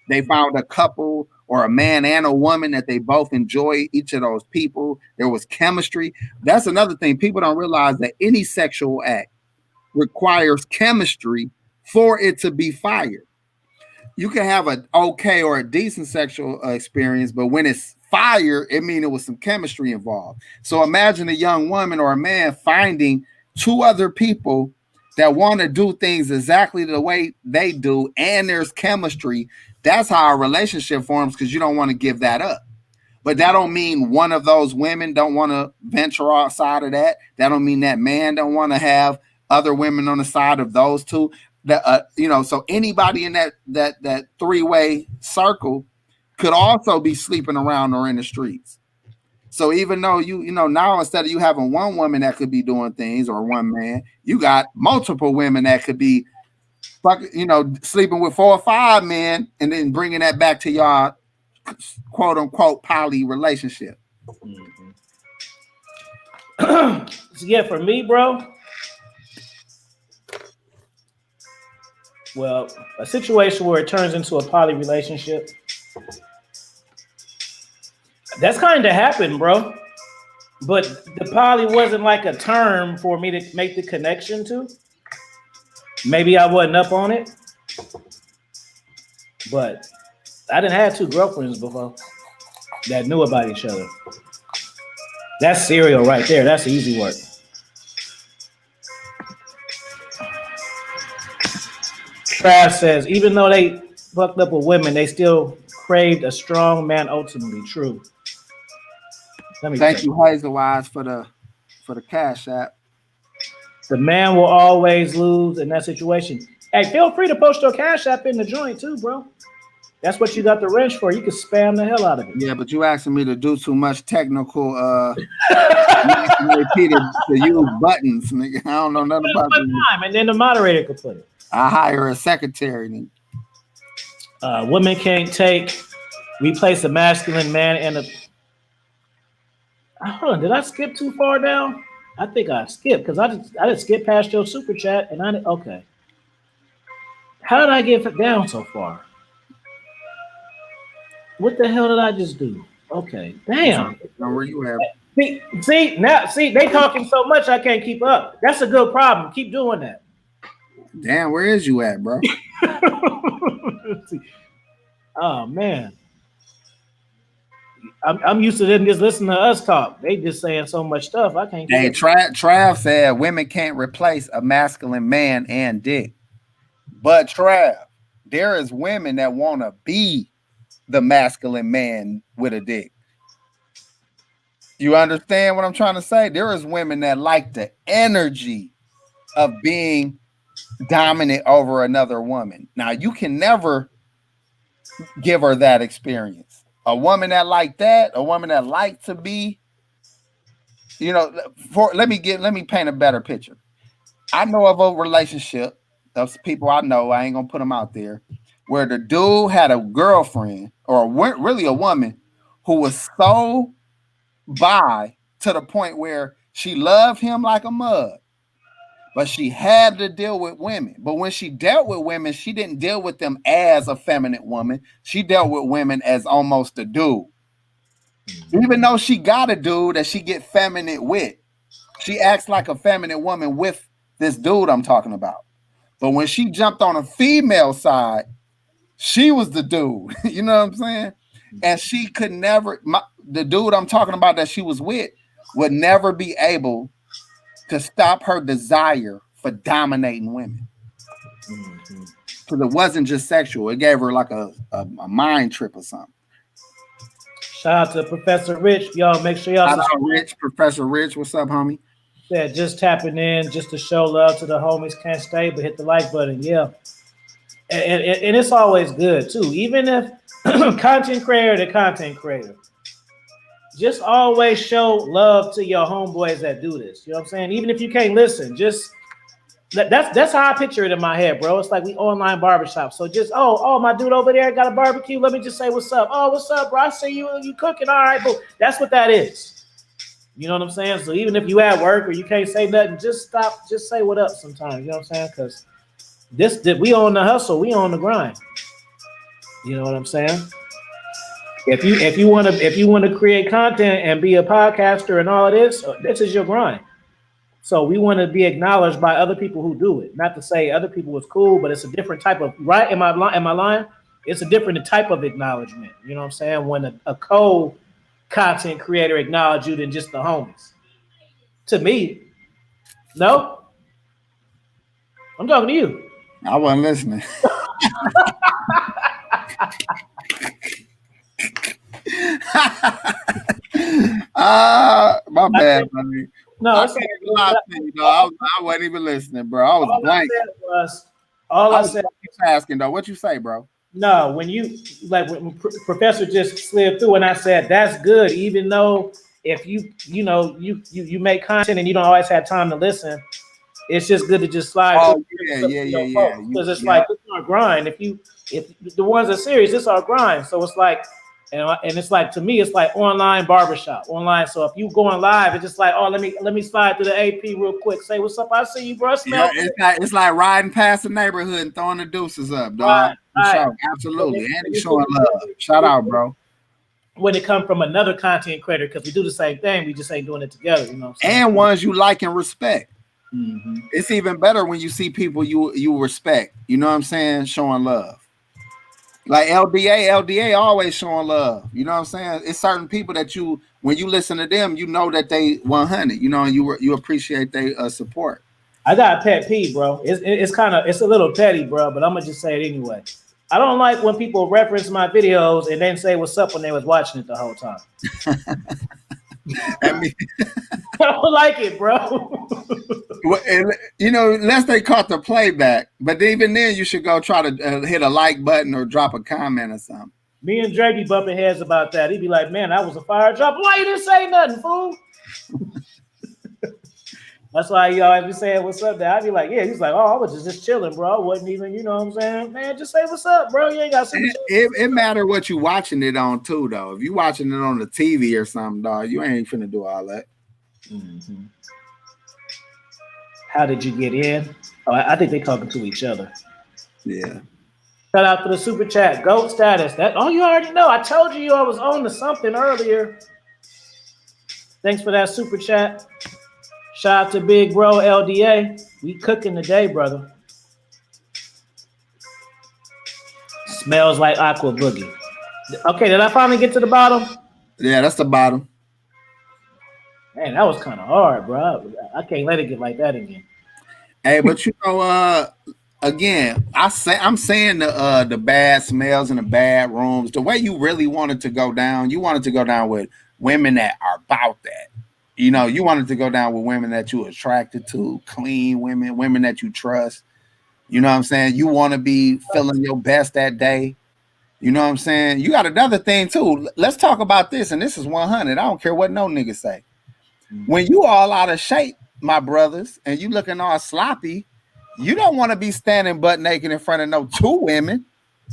They found a couple or a man and a woman that they both enjoy each of those people. There was chemistry. That's another thing. People don't realize that any sexual act requires chemistry for it to be fired. You can have an okay or a decent sexual experience, but when it's fire, it means it was some chemistry involved. So imagine a young woman or a man finding 2 other people that want to do things exactly the way they do, and there's chemistry. That's how a relationship forms, because you don't want to give that up. But that don't mean one of those women don't want to venture outside of that. That don't mean that man don't want to have other women on the side of those 2. That so anybody in that 3-way circle could also be sleeping around or in the streets. So even though you know now instead of you having one woman that could be doing things or one man, you got multiple women that could be sleeping with 4 or 5 men and then bringing that back to y'all quote unquote poly relationship. So yeah, for me, bro. Well, a situation where it turns into a poly relationship, that's kind of happened, bro. But the poly wasn't like a term for me to make the connection to. Maybe I wasn't up on it, but I didn't have 2 girlfriends before that knew about each other. That's serial right there. That's easy work. Trav says, even though they fucked up with women, they still craved a strong man ultimately. True. Thank you, Hazelwise, for the cash app. The man will always lose in that situation. Hey, feel free to post your cash app in the joint too, bro. That's what you got the wrench for. You can spam the hell out of it. Yeah, but you asking me to do too much technical repeated to use buttons, nigga. I don't know nothing about time, and then the moderator could put it. I hire a secretary. Women can't take. We place a masculine man in a. Hold on, did I skip too far down? I think I skipped because I just skipped past your super chat and I okay. How did I get down so far? What the hell did I just do? Okay, damn. Where you have? See, they talking so much I can't keep up. That's a good problem. Keep doing that. Damn, where is you at, bro? Oh man, I'm used to them just listening to us talk. They just saying so much stuff. I can't. Hey, Trav said women can't replace a masculine man and dick, but Trav, there is women that want to be the masculine man with a dick. You understand what I'm trying to say? There is women that like the energy of being dominant over another woman. Now, you can never give her that experience. A woman that like that, a woman that like to be, let me paint a better picture. I know of a relationship of people I know, I ain't gonna put them out there, where the dude had a girlfriend or really a woman who was so bi to the point where she loved him like a mug, but she had to deal with women. But when she dealt with women, she didn't deal with them as a feminine woman. She dealt with women as almost a dude. Even though she got a dude that she get feminine with, she acts like a feminine woman with this dude I'm talking about. But when she jumped on a female side, she was the dude. You know what I'm saying? And she could never, the dude I'm talking about that she was with would never be able to stop her desire for dominating women. Because it wasn't just sexual. It gave her like a mind trip or something. Shout out to Professor Rich. Y'all make sure y'all Rich, Professor Rich. What's up, homie? Yeah, just tapping in just to show love to the homies. Can't stay, but hit the like button. Yeah. And it's always good too. Even if content creator to content creator, just always show love to your homeboys that do this. You know what I'm saying? Even if you can't listen, just that's how I picture it in my head, bro. It's like we online barbershop. So just oh my dude over there got a barbecue. Let me just say what's up. Oh, what's up, bro? I see you cooking. All right, boo. That's what that is. You know what I'm saying? So even if you at work or you can't say nothing, just stop. Just say what up sometimes. You know what I'm saying? Because we on the hustle, we on the grind. You know what I'm saying? If you want to create content and be a podcaster and all of this is your grind. So we want to be acknowledged by other people who do it. Not to say other people was cool, but it's a different type of right. Am I lying? It's a different type of acknowledgement. You know what I'm saying? When a co-content creator acknowledge you than just the homies. To me, no. I'm talking to you. I wasn't listening. My bad, buddy. No, I wasn't even listening, bro. I was blank. I said asking though. What you say, bro? No, when you like when Professor just slid through, and I said that's good, even though if you make content and you don't always have time to listen, it's just good to just slide Oh through yeah. because it's like it's our grind. If the ones are serious, it's our grind. So it's like, and it's like to me, it's like online barbershop, online. So if you going live, it's just like, oh, let me slide through the AP real quick. Say what's up. I see you, bro. Smell. Yeah, it's like riding past the neighborhood and throwing the deuces up, dog. Right. Sure, absolutely. And he's showing love. Shout out, bro. When it comes from another content creator, because we do the same thing, we just ain't doing it together, you know. And ones you like and respect. Mm-hmm. It's even better when you see people you respect. You know what I'm saying? Showing love. Like LDA always showing love. You know what I'm saying? It's certain people that when you listen to them, you know that they 100. You know, and you appreciate their support. I got a pet peeve, bro. It's a little petty, bro, but I'm gonna just say it anyway. I don't like when people reference my videos and then say what's up when they was watching it the whole time. I mean, I don't like it, bro. Well, unless they caught the playback, but even then, you should go try to hit a like button or drop a comment or something. Me and Dre be bumping heads about that. He'd be like, "Man, that was a fire drop. Why you didn't say nothing, fool?" That's why he always be saying what's up there. I'd be like, yeah, he's like, oh, I was just chilling, bro. I wasn't even, you know what I'm saying? Man, just say what's up, bro. You ain't got something. It matter what you watching it on too, though. If you watching it on the TV or something, dog, you ain't finna do all that. Mm-hmm. How did you get in? Oh, I think they talking to each other. Yeah. Shout out to the super chat. GOAT status. That you already know. I told you I was on to something earlier. Thanks for that super chat. Shout out to Big Bro LDA. We cooking today, brother. Smells like Aqua Boogie. Okay, did I finally get to the bottom? Yeah, that's the bottom. Man, that was kind of hard, bro. I can't let it get like that again. Hey, but again, I'm saying the bad smells and the bad rooms. The way you really wanted to go down, you wanted to go down with women that are about that. You know, you wanted to go down with women that you're attracted to, clean women that you trust. You know what I'm saying? You want to be feeling your best that day. You know what I'm saying? You got another thing too. Let's talk about this, and this is 100. I don't care what no nigga say. When you all out of shape, my brothers, and you looking all sloppy, you don't want to be standing butt naked in front of no two women.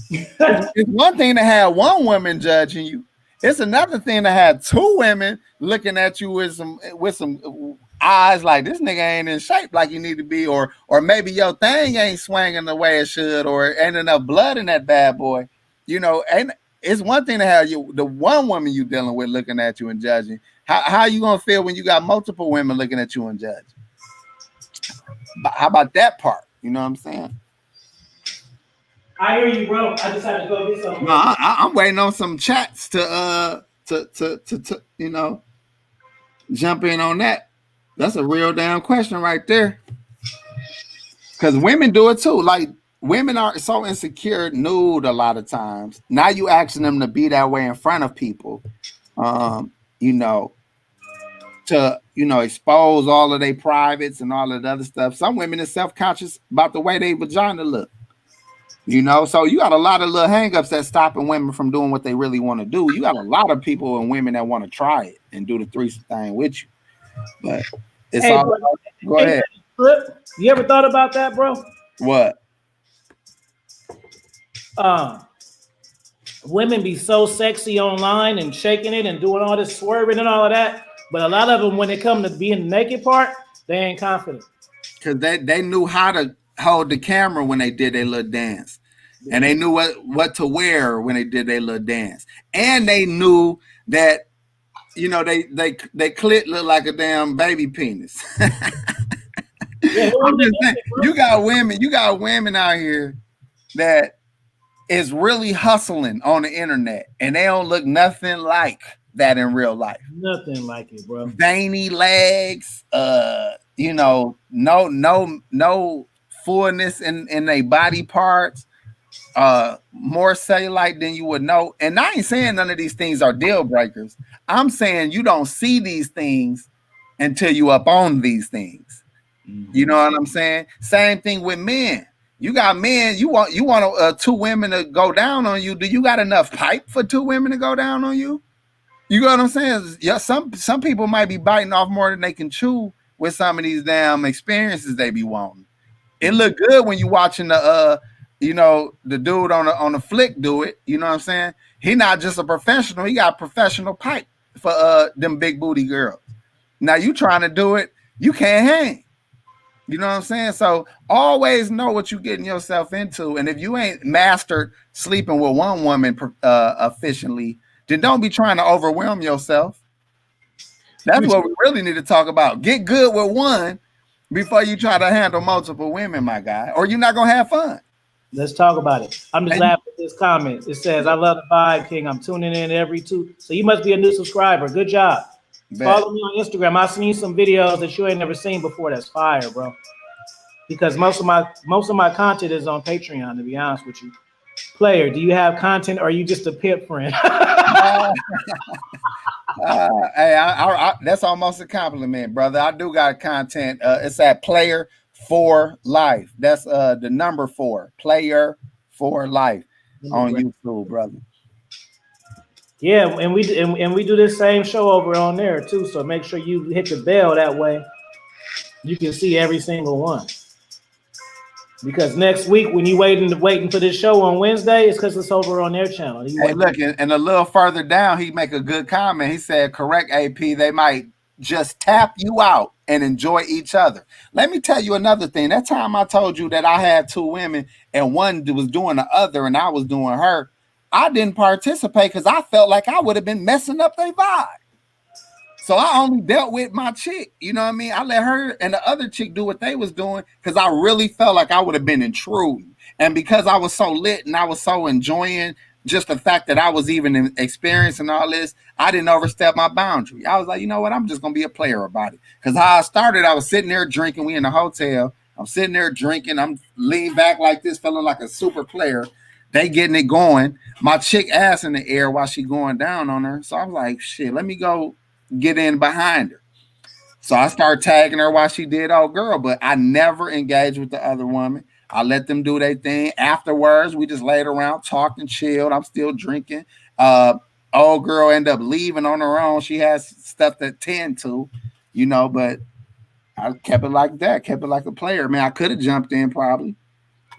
It's one thing to have one woman judging you. It's another thing to have two women looking at you with some eyes like this nigga ain't in shape like you need to be, or maybe your thing ain't swinging the way it should, or ain't enough blood in that bad boy. You know, and it's one thing to have the one woman you dealing with looking at you and judging. How you gonna feel when you got multiple women looking at you and judging? How about that part? You know what I'm saying? I hear you, bro. I just had to go get something. No, I'm waiting on some chats to you know, jump in on that. That's a real damn question right there. Because women do it too. Like, women are so insecure, nude a lot of times. Now you asking them to be that way in front of people, you know, to, you know, expose all of their privates and all of the other stuff. Some women are self-conscious about the way they vagina look. You know, so you got a lot of little hangups that's stopping women from doing what they really want to do. You got a lot of people and women that want to try it and do the threesome thing with you. But it's all bro, go ahead. You ever thought about that, bro? What? Women be so sexy online and shaking it and doing all this swerving and all of that. But a lot of them, when it comes to being the naked part, they ain't confident. Because they knew how to hold the camera when they did their little dance. And they knew what to wear when they did their little dance. And they knew that, you know, they clit look like a damn baby penis. Yeah, I'm just saying, you got women out here that is really hustling on the internet, and they don't look nothing like that in real life. Nothing like it, bro. Veiny legs, you know, no fullness in their body parts, more cellulite than you would know. And I ain't saying none of these things are deal breakers. I'm saying you don't see these things until you up on these things. You know what I'm saying? Same thing with men. You got men. You want two women to go down on you. Do you got enough pipe for two women to go down on you? You know what I'm saying? Yeah. Some people might be biting off more than they can chew with some of these damn experiences they be wanting. It look good when you watching the the dude on the flick do it. You know what I'm saying? He not just a professional. He got professional pipe for them big booty girls. Now you trying to do it, you can't hang. You know what I'm saying? So always know what you're getting yourself into. And if you ain't mastered sleeping with one woman efficiently, then don't be trying to overwhelm yourself. That's what we really need to talk about. Get good with one before you try to handle multiple women, my guy, or you're not going to have fun. Let's talk about it. I'm just laughing at this comment. It says, I love the vibe, King. I'm tuning in every two. So you must be a new subscriber. Good job. Follow me on Instagram. I've seen some videos that you ain't never seen before. That's fire, bro. Because most of my content is on Patreon, to be honest with you. Player, do you have content or are you just a pimp friend? Hey, that's almost a compliment, brother. I do got content. It's at A.Player4Life. That's the number 4, A.Player4Life on YouTube, brother. Yeah, and we do this same show over on there too. So make sure you hit the bell, that way you can see every single one. Because next week, when you waiting for this show on Wednesday, it's because it's over on their channel. Hey, look, and a little further down, he make a good comment. He said, "Correct, AP. They might just tap you out and enjoy each other." Let me tell you another thing. That time I told you that I had 2 women and one was doing the other and I was doing her, I didn't participate because I felt like I would have been messing up their vibe. So I only dealt with my chick. You know what I mean? I let her and the other chick do what they was doing because I really felt like I would have been intruding. And because I was so lit and I was so enjoying just the fact that I was even experiencing all this, I didn't overstep my boundary. I was like, you know what? I'm just going to be a player about it. Because how I started, I was sitting there drinking. We in the hotel. I'm sitting there drinking. I'm leaning back like this, feeling like a super player. They getting it going. My chick ass in the air while she going down on her. So I was like, shit, let me go get in behind her. So I started tagging her while she did old girl, but I never engaged with the other woman. I let them do their thing. Afterwards, we just laid around, talked and chilled. I'm still drinking. Old girl ended up leaving on her own. She has stuff to tend to, but I kept it like that, kept it like a player. Man, I could have jumped in probably.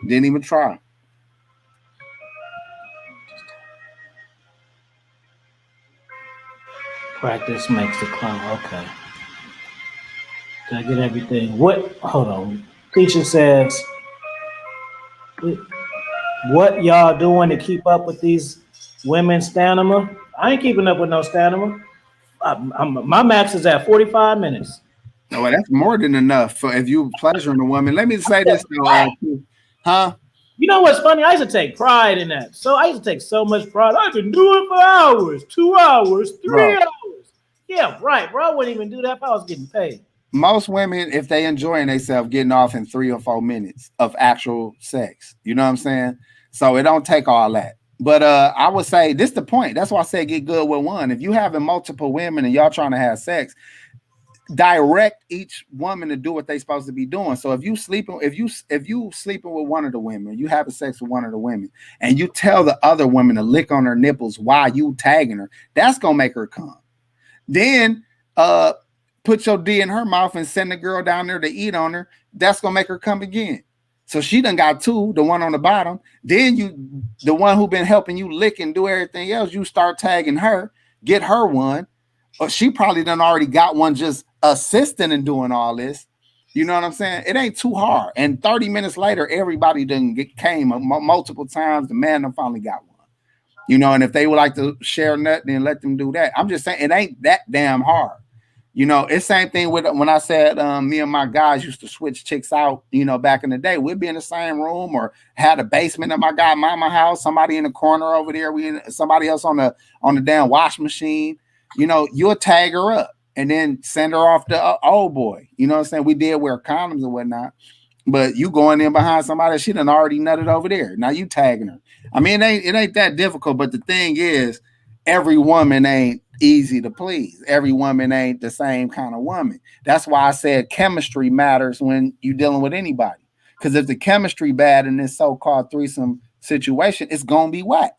Didn't even try. Practice makes the clown. Okay. Did I get everything? Hold on. Teacher says, what y'all doing to keep up with these women's stamina? I ain't keeping up with no stamina. My max is at 45 minutes. No, well, that's more than enough for if you pleasuring a woman. Let me say this though, huh? You know what's funny? I used to take pride in that. So I used to take so much pride. I can do it for hours, 2 hours, 3 hours. Yeah, right, bro. I wouldn't even do that if I was getting paid. Most women, if they enjoying themselves, getting off in 3 or 4 minutes of actual sex. You know what I'm saying? So it don't take all that. But I would say this is the point. That's why I say get good with one. If you having multiple women and y'all trying to have sex, direct each woman to do what they supposed to be doing. So if you sleeping with one of the women, you having sex with one of the women, and you tell the other woman to lick on her nipples while you tagging her, that's gonna make her come. Then put your D in her mouth and send the girl down there to eat on her. That's gonna make her come again. So she done got 2, the one on the bottom. Then the one who been helping you lick and do everything else, you start tagging her, get her one. Or she probably done already got one just assisting and doing all this. You know what I'm saying? It ain't too hard. And 30 minutes later, everybody came multiple times. The man done finally got one. And if they would like to share nut, then let them do that. I'm just saying it ain't that damn hard. It's same thing with when I said me and my guys used to switch chicks out, back in the day. We'd be in the same room or had a basement of my guy mama house, somebody in the corner over there, somebody else on the damn wash machine. You'll tag her up and then send her off to old boy. You know what I'm saying? We did wear condoms and whatnot, but you going in behind somebody, she done already nutted over there. Now you tagging her. I mean, it ain't that difficult, but the thing is, every woman ain't easy to please. Every woman ain't the same kind of woman. That's why I said chemistry matters when you're dealing with anybody. Because if the chemistry bad in this so-called threesome situation, it's gonna be whack.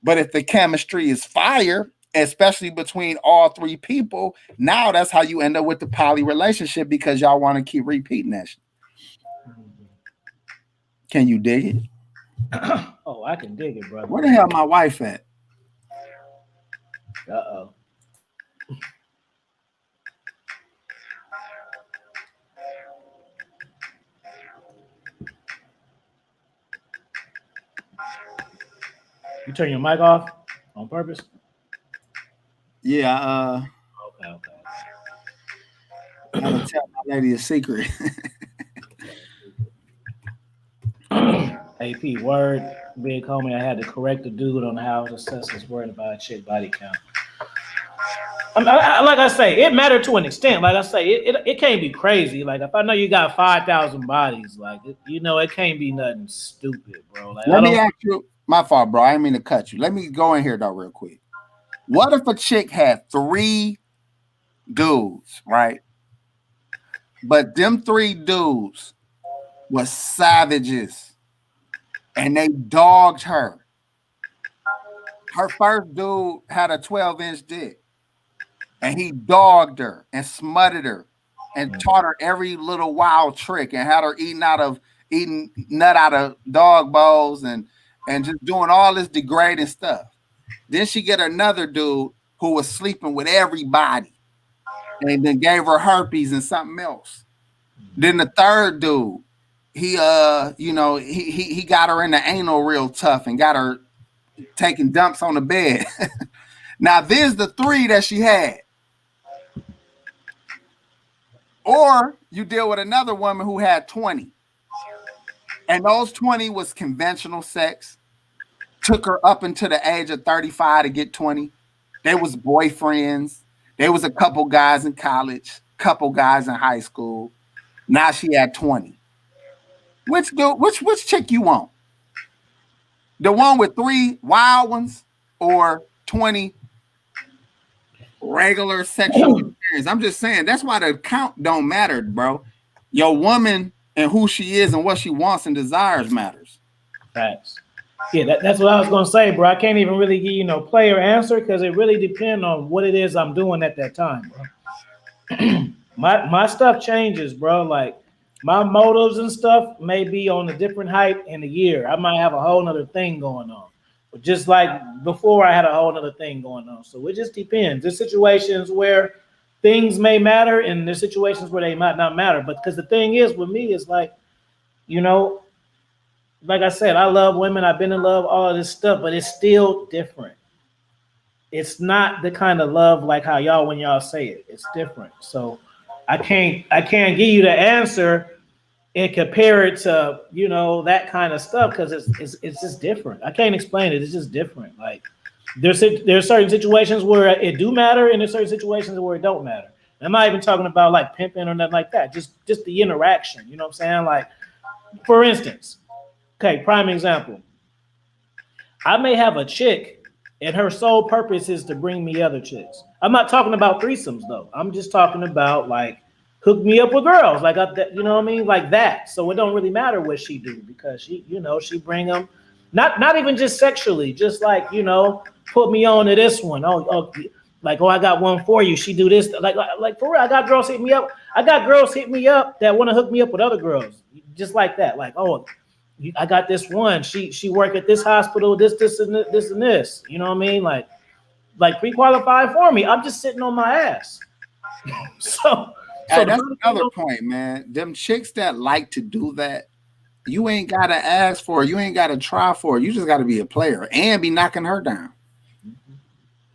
But if the chemistry is fire, especially between all three people, now that's how you end up with the poly relationship because y'all want to keep repeating that shit. Can you dig it? Oh, I can dig it, brother. Where the hell my wife at? Uh-oh. You turn your mic off on purpose? Yeah, Okay. I'm gonna tell my lady a secret. AP, word, big homie, I had to correct the dude on how to assess his word about a chick body count. Like I say, it mattered to an extent. Like I say, it can't be crazy. Like if I know you got 5,000 bodies, like it can't be nothing stupid, bro. Like Let me ask you, my fault, bro. I didn't mean to cut you. Let me go in here though, real quick. What if a chick had 3 dudes, right? But them 3 dudes were savages, and they dogged her. Her first dude had a 12-inch dick, and he dogged her and smutted her and taught her every little wild trick and had her eating nut out of dog bowls and just doing all this degrading stuff. Then she get another dude who was sleeping with everybody and then gave her herpes and something else. Then the third dude, he got her in the anal real tough and got her taking dumps on the bed. Now there's the 3 that she had. Or you deal with another woman who had 20. And those 20 was conventional sex. Took her up until the age of 35 to get 20. They was boyfriends. There was a couple guys in college, couple guys in high school. Now she had 20. Which chick you want? The one with 3 wild ones or 20 regular sexual experience? I'm just saying that's why the count don't matter, bro. Your woman and who she is and what she wants and desires matters. Facts. Yeah, that's what I was gonna say, bro. I can't even really give you no player answer because it really depends on what it is I'm doing at that time, bro. my stuff changes, bro. Like my motives and stuff may be on a different height in a year. I might have a whole nother thing going on. But just like before I had a whole nother thing going on. So it just depends. There's situations where things may matter and there's situations where they might not matter. But because the thing is with me is like, like I said, I love women. I've been in love, all of this stuff, but it's still different. It's not the kind of love like how y'all when y'all say it. It's different. So I can't give you the answer and compare it to that kind of stuff because it's just different. I can't explain it. It's just different. Like there's certain situations where it do matter, and there's certain situations where it don't matter. And I'm not even talking about like pimping or nothing like that. Just the interaction. You know what I'm saying? Like for instance. Okay, prime example. I may have a chick and her sole purpose is to bring me other chicks. I'm not talking about threesomes though. I'm just talking about like hook me up with girls. Like you know what I mean? Like that. So it don't really matter what she do because she bring them not even just sexually, just like, put me on to this one. Like, I got one for you. She do this. Like for real, I got girls hit me up. I got girls hit me up that want to hook me up with other girls. Just like that. Like, I got this one. She work at this hospital. This and this. You know what I mean? Like pre-qualified for me. I'm just sitting on my ass. So that's another point, man. Them chicks that like to do that, you ain't gotta ask for it. You ain't gotta try for it. You just gotta be a player and be knocking her down.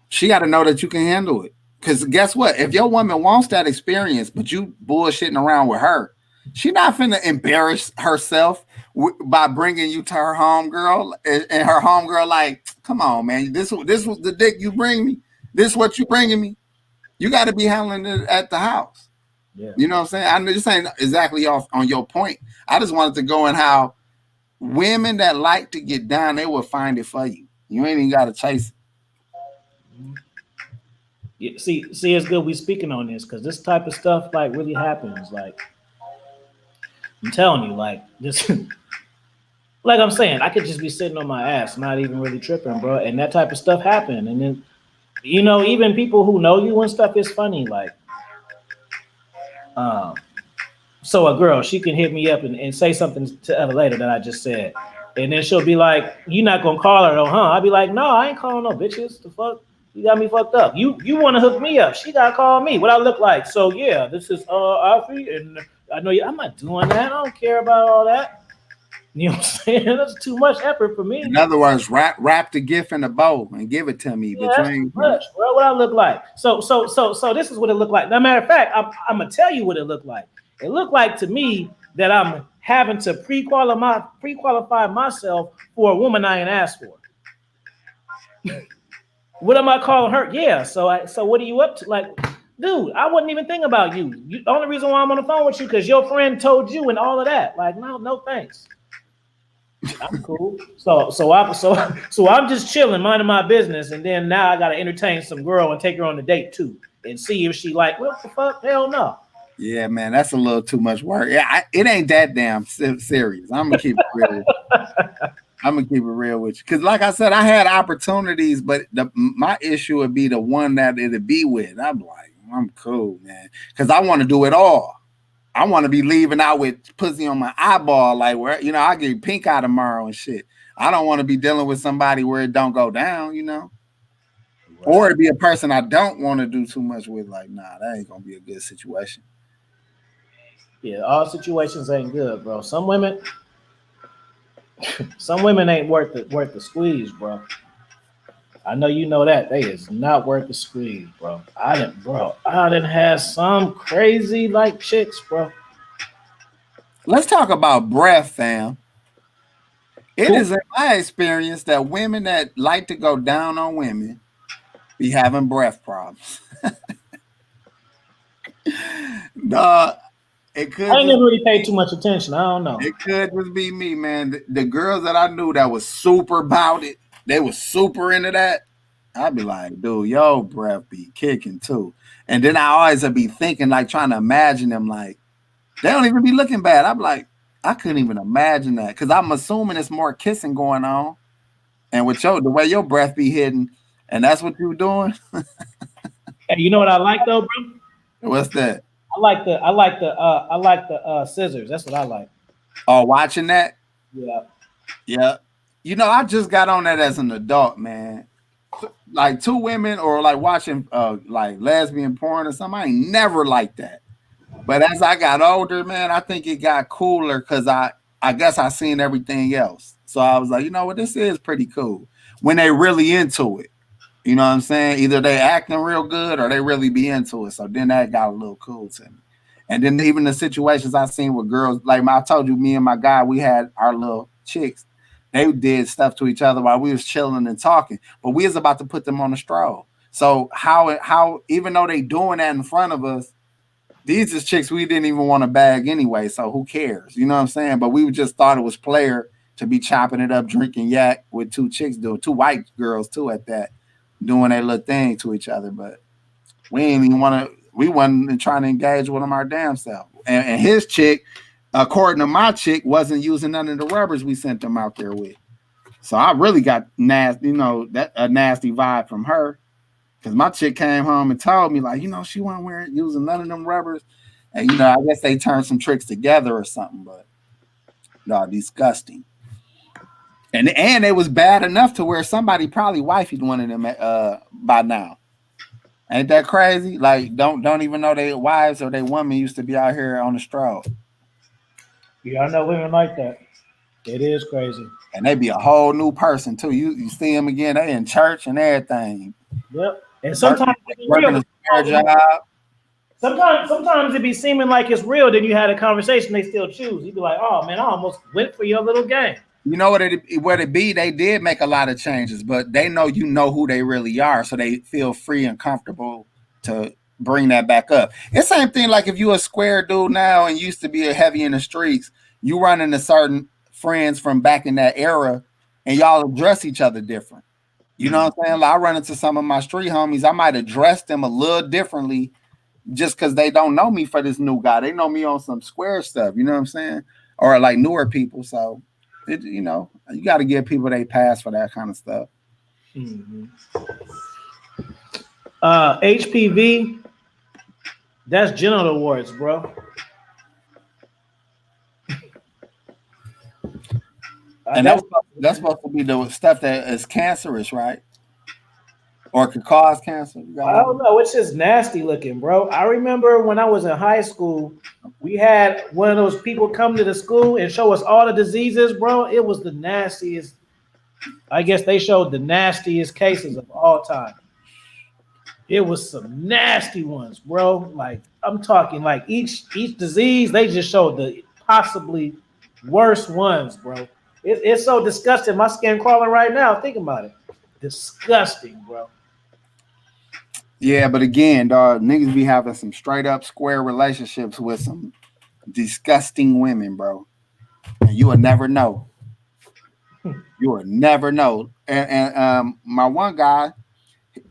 She gotta know that you can handle it. Because guess what? If your woman wants that experience, but you bullshitting around with her, she not finna embarrass herself by bringing you to her homegirl, and her homegirl like, come on, man, this was the dick you bring me. This what you bringing me. You got to be handling it at the house. Yeah. You know what I'm saying? I'm just saying exactly off on your point. I just wanted to go in how women that like to get down, they will find it for you. You ain't even got to chase it. Yeah, see, it's good we speaking on this because this type of stuff like really happens. Like I'm telling you, like this, like I'm saying, I could just be sitting on my ass, not even really tripping, bro, and that type of stuff happen. And then, even people who know you and stuff is funny. Like, um, so a girl, she can hit me up and say something to her later that I just said, and then she'll be like, "You not gonna call her though, huh?" I'll be like, "No, I ain't calling no bitches. The fuck." You got me fucked up. You want to hook me up? She gotta call me. What I look like? So yeah, this is Alfie, and I know you. I'm not doing that. I don't care about all that. You know what I'm saying? That's too much effort for me. In other words, wrap the gift in a bow and give it to me. Yeah, But you that's too ain't. much, bro. What I look like? So this is what it looked like. Now, matter of fact, I'm gonna tell you what it looked like. It looked like to me that I'm having to pre-qualify myself for a woman I ain't asked for. What am I calling her? Yeah. So what are you up to? Like, dude, I wasn't even thinking about you. The only reason why I'm on the phone with you because your friend told you and all of that. Like, no thanks. I'm cool. So I'm just chilling, minding my business, and then now I gotta entertain some girl and take her on a date too, and see if she like, what the fuck? Hell no. Yeah, man, that's a little too much work. Yeah, it ain't that damn serious. I'm gonna keep it real. I'm gonna keep it real with you, because like I said, I had opportunities, but my issue would be the one that it'd be with. I'm like, I'm cool, man, because I want to do it all. I want to be leaving out with pussy on my eyeball, like where I get pink eye tomorrow and shit. I don't want to be dealing with somebody where it don't go down, Right. or to be a person I don't want to do too much with. Like, nah, that ain't gonna be a good situation. Yeah, all situations ain't good, bro. Some women ain't worth the squeeze, bro. I know you know that. They is not worth the squeeze, bro. I didn't have some crazy like chicks, bro. Let's talk about breath, fam. It Cool. is in my experience that women that like to go down on women be having breath problems. Nah, it I could ain't just never really paid too much attention. I don't know. it could just be me, man. The girls that I knew that was super about it, they was super into that. I'd be like, dude, yo, breath be kicking too. And then I always would be thinking, like, trying to imagine them, like, they don't even be looking bad. I'm like, I couldn't even imagine that, because I'm assuming it's more kissing going on, and with the way your breath be hitting, and that's what you were doing. Hey, you know what I like though, bro? What's that? I like the scissors. That's what I like. Oh, watching that? Yeah. Yeah. I just got on that as an adult, man. Like two women or like watching like lesbian porn or something. I ain't never liked that. But as I got older, man, I think it got cooler because I guess I seen everything else. So I was like, you know what, this is pretty cool. When they really into it. You know what I'm saying? Either they acting real good or they really be into it. So then that got a little cool to me. And then even the situations I seen with girls, like I told you, me and my guy, we had our little chicks. They did stuff to each other while we was chilling and talking, but we was about to put them on a stroll. So how even though they doing that in front of us, these is chicks we didn't even want to bag anyway. So who cares? You know what I'm saying? But we just thought it was player to be chopping it up, drinking yak with two chicks doing, two white girls too at that, doing that little thing to each other. But we didn't even want to. We wasn't trying to engage with them our damn self. And his chick, according to my chick, wasn't using none of the rubbers we sent them out there with. So I really got nasty, that a nasty vibe from her. Because my chick came home and told me, like, she wasn't using none of them rubbers. And, I guess they turned some tricks together or something. But, no, disgusting. And it was bad enough to where somebody probably wifey one of them by now. Ain't that crazy? Like, don't even know their wives or their women used to be out here on the stroll. Yeah, I know women like that. It is crazy. And they be a whole new person too. You see them again, they in church and everything. Yep. And sometimes working a spare job. Sometimes it be seeming like it's real. Then you had a conversation, they still choose. You'd be like, "Oh man, I almost went for your little game." You know what it be? They did make a lot of changes, but they know who they really are, so they feel free and comfortable to bring that back up. It's the same thing like if you a square dude now and used to be a heavy in the streets, you run into certain friends from back in that era, and y'all address each other different. You know what I'm saying? Like I run into some of my street homies, I might address them a little differently just because they don't know me for this new guy. They know me on some square stuff. You know what I'm saying? or like newer people. So, you know, you got to give people they pass for that kind of stuff. Mm-hmm. HPV, that's genital warts, bro. And that's supposed to be the stuff that is cancerous, right? Or could cause cancer. I don't know. It's just nasty looking, bro. I remember when I was in high school, we had one of those people come to the school and show us all the diseases, bro. It was the nastiest. I guess they showed the nastiest cases of all time. It was some nasty ones, bro. Like I'm talking like each disease, they just showed the possibly worst ones, bro. It's so disgusting. My skin crawling right now. Think about it. Disgusting, bro. Yeah, but again, dog, niggas be having some straight up square relationships with some disgusting women, bro. And you will never know. You will never know. And my one guy,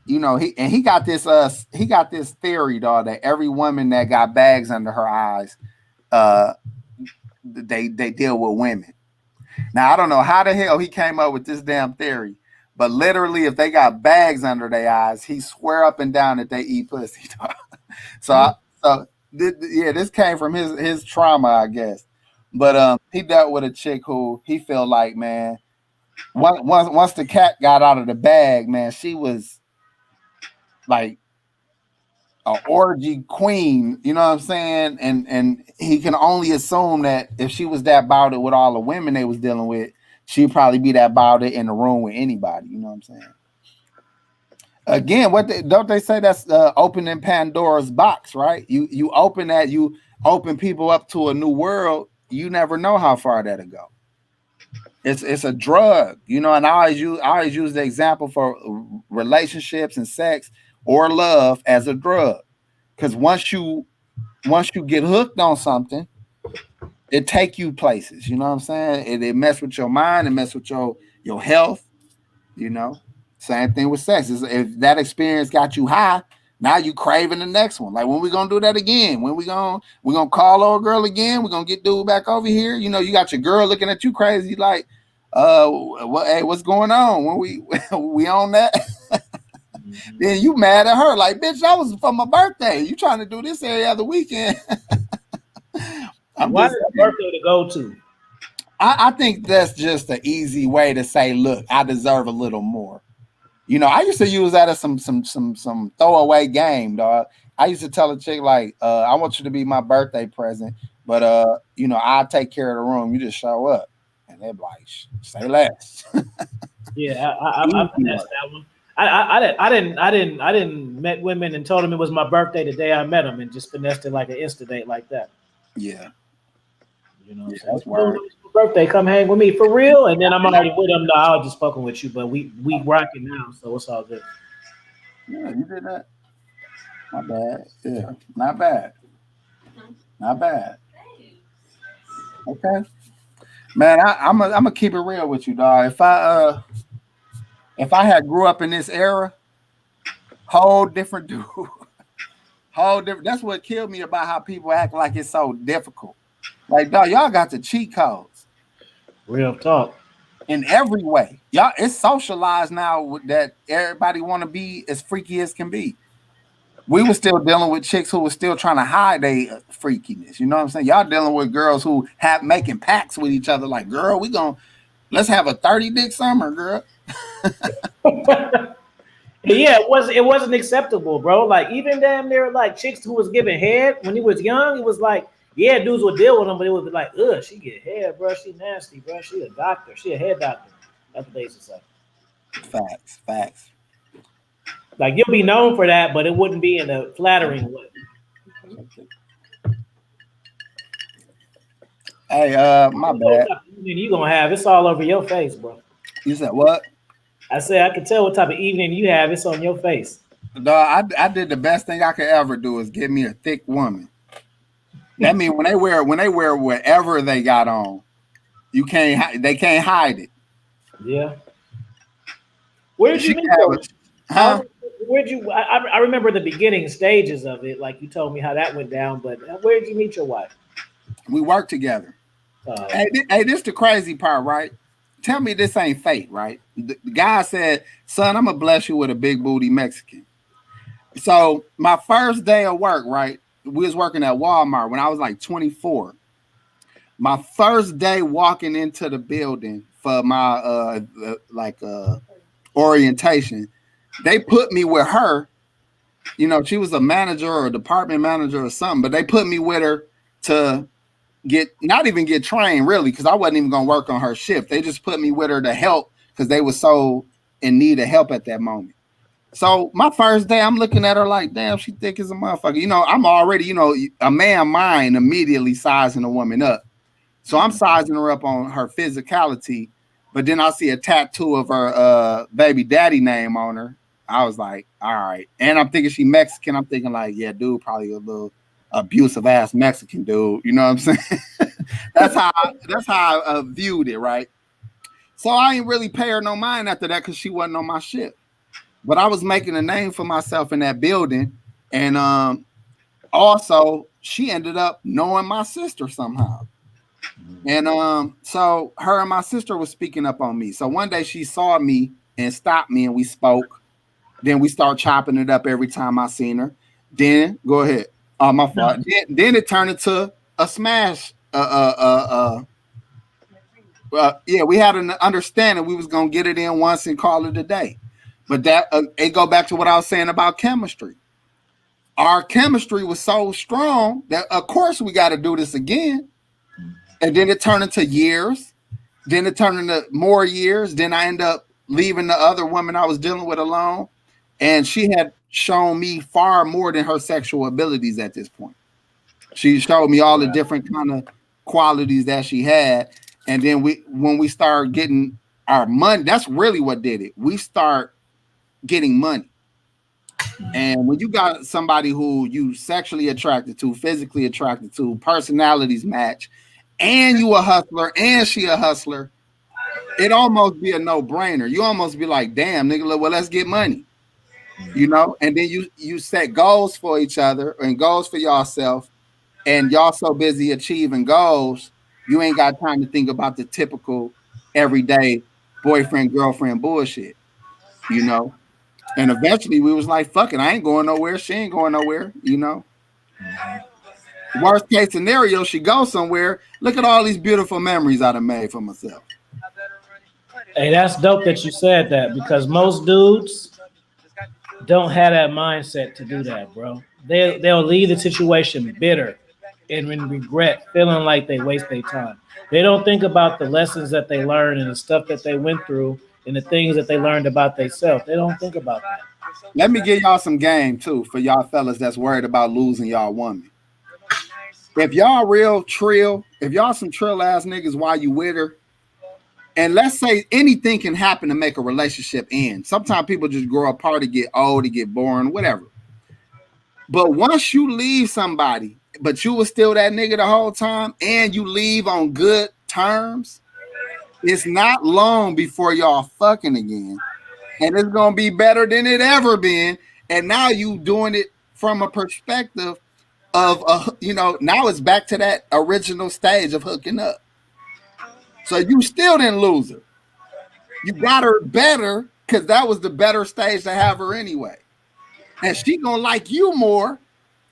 you know, he got this theory, dog, that every woman that got bags under her eyes, they deal with women. Now I don't know how the hell he came up with this damn theory, but literally, if they got bags under their eyes, he swear up and down that they eat pussy. This came from his trauma, I guess. But he dealt with a chick who he felt like, man, once the cat got out of the bag, man, she was like an orgy queen, you know what I'm saying? And he can only assume that if she was that about it with all the women they was dealing with, she'd probably be that about it in the room with anybody, you know what I'm saying? Again, don't they say that's opening Pandora's box, right? You open that, you open people up to a new world. You never know how far that'll go. It's a drug, you know. And I always use the example for relationships and sex or love as a drug, because once you get hooked on something, it take you places. You know what I'm saying? It mess with your mind, it mess with your health. You know. Same thing with sex. If that experience got you high, now you craving the next one. Like, when we gonna do that again? When we gonna call our girl again? We're gonna get dude back over here. You know, you got your girl looking at you crazy, like, hey, what's going on? When we on that? Then you mad at her, like, bitch, that was for my birthday. You trying to do this every other weekend? Why is the birthday to go to? I think that's just an easy way to say, look, I deserve a little more. You know, I used to use that as some throwaway game, dog. I used to tell a chick, like, I want you to be my birthday present, but you know, I'll take care of the room. You just show up. And they're like, say less. Yeah, I finessed that one. I didn't met women and told them it was my birthday the day I met them, and just finessed it like an Insta date like that. Yeah. You know, that's why. Birthday, come hang with me for real, and then I'm already with them. No, I was just fucking with you, but we rocking now, so it's all good. Yeah, you did that. Not bad. Yeah, not bad. Not bad. Okay, man. I'm gonna keep it real with you, dog. If I had grew up in this era, whole different dude. Whole different. That's what killed me about how people act like it's so difficult. Like, dog, y'all got the cheat codes. Real talk. In every way. Y'all, it's socialized now that everybody want to be as freaky as can be. We were still dealing with chicks who were still trying to hide their freakiness. You know what I'm saying? Y'all dealing with girls who have making pacts with each other. Like, girl, let's have a 30 dick summer, girl. Yeah, it wasn't acceptable, bro. Like, even damn near like chicks who was giving head when he was young, it was like, yeah, dudes would deal with them, but it would be like, ugh, she get head, bro. She nasty, bro. She a doctor. She a head doctor. That's what they used to say. Facts. Like, you'll be known for that, but it wouldn't be in a flattering way. Hey, my bad. You gonna have it's all over your face, bro. You said what? I said I can tell what type of evening you have. It's on your face. No, I did the best thing I could ever do is get me a thick woman. That means when they wear whatever they got on, they can't hide it. Yeah. Where did you meet her? Huh? Where'd you? I remember the beginning stages of it, like you told me how that went down. But where did you meet your wife? We worked together. Hey, this the crazy part, right? Tell me this ain't fake, right? The guy said, son, I'm gonna bless you with a big booty Mexican. So my first day of work, right? We was working at Walmart when I was like 24. My first day walking into the building for my orientation, they put me with her. You know, she was a manager or a department manager or something, but they put me with her to not even get trained really, because I wasn't even gonna work on her shift. They just put me with her to help because they were so in need of help at that moment. So my first day, I'm looking at her like, damn, she thick as a motherfucker. You know, I'm already, a man mind immediately sizing a woman up. So I'm sizing her up on her physicality, but then I see a tattoo of her baby daddy name on her. I was like, all right. And I'm thinking she Mexican. I'm thinking like, yeah, dude, probably a little abusive ass Mexican dude. You know what I'm saying? that's how I viewed it, right? So I ain't really pay her no mind after that because she wasn't on my ship. But I was making a name for myself in that building. And also she ended up knowing my sister somehow. And so her and my sister was speaking up on me. So one day she saw me and stopped me and we spoke. Then we start chopping it up every time I seen her. Then go ahead. Oh, my fault. Then it turned into a smash. Yeah, we had an understanding we was gonna get it in once and call it a day. But that it go back to what I was saying about chemistry. Our chemistry was so strong that of course we got to do this again. And then it turned into years. Then it turned into more years. Then I end up leaving the other woman I was dealing with alone. And she had shown me far more than her sexual abilities at this point. She showed me all the different kind of qualities that she had. And then when we started getting our money, that's really what did it. We start getting money. And when you got somebody who you sexually attracted to, physically attracted to, personalities match, and you a hustler and she a hustler, it almost be a no-brainer. You almost be like, damn, nigga, well, let's get money. You know, and then you set goals for each other and goals for yourself, and y'all so busy achieving goals, you ain't got time to think about the typical everyday boyfriend, girlfriend bullshit, you know. And eventually we was like, fuck it, I ain't going nowhere. She ain't going nowhere, you know. Worst case scenario, she goes somewhere. Look at all these beautiful memories I done made for myself. Hey, that's dope that you said that, because most dudes don't have that mindset to do that, bro. They'll leave the situation bitter and in regret, feeling like they waste their time. They don't think about the lessons that they learned and the stuff that they went through and the things that they learned about themselves. They don't think about that. Let me give y'all some game too for y'all fellas that's worried about losing y'all woman. If y'all real trill, if y'all some trill ass niggas while you with her, and let's say anything can happen to make a relationship end. Sometimes people just grow apart, to get old, to get boring, whatever. But once you leave somebody, but you were still that nigga the whole time, and you leave on good terms, it's not long before y'all fucking again. And it's gonna be better than it ever been. And now you doing it from a perspective of now it's back to that original stage of hooking up. So you still didn't lose her. You got her better because that was the better stage to have her anyway. And she gonna like you more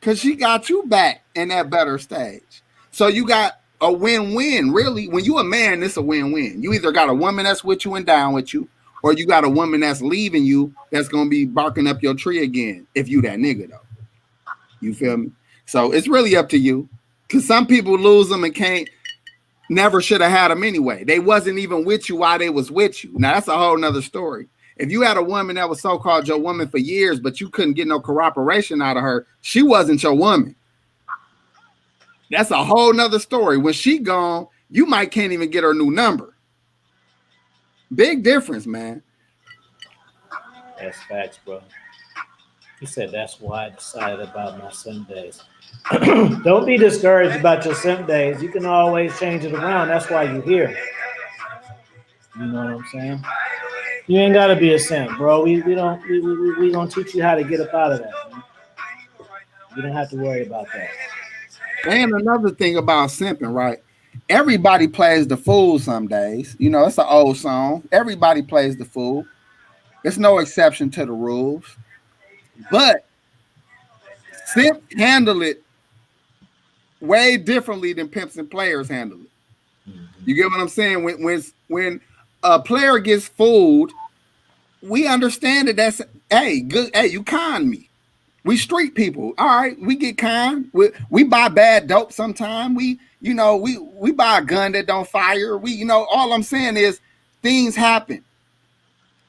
because she got you back in that better stage. So you got a win-win, really. When you a man, it's a win-win. You either got a woman that's with you and down with you, or you got a woman that's leaving you that's gonna be barking up your tree again if you that nigga though. You feel me? So it's really up to you. Because some people lose them and never should have had them anyway. They wasn't even with you while they was with you. Now that's a whole nother story. If you had a woman that was so-called your woman for years, but you couldn't get no corroboration out of her, she wasn't your woman. That's a whole nother story. When she gone, you might can't even get her new number. Big difference, man. That's facts, bro. He said that's why I decided about my simp days. Don't be discouraged about your simp days. You can always change it around. That's why you're here. You know what I'm saying? You ain't gotta be a simp, bro. We gonna teach you how to get up out of that, man. You don't have to worry about that. And another thing about simping, right? everybody plays the fool some days. You know, it's an old song. Everybody plays the fool. It's no exception to the rules. But simps handle it way differently than pimps and players handle it. You get what I'm saying? When a player gets fooled, we understand that that's hey, good, hey, you con me. We street people. All right, we get con. We buy bad dope sometime. We buy a gun that don't fire. All I'm saying is things happen.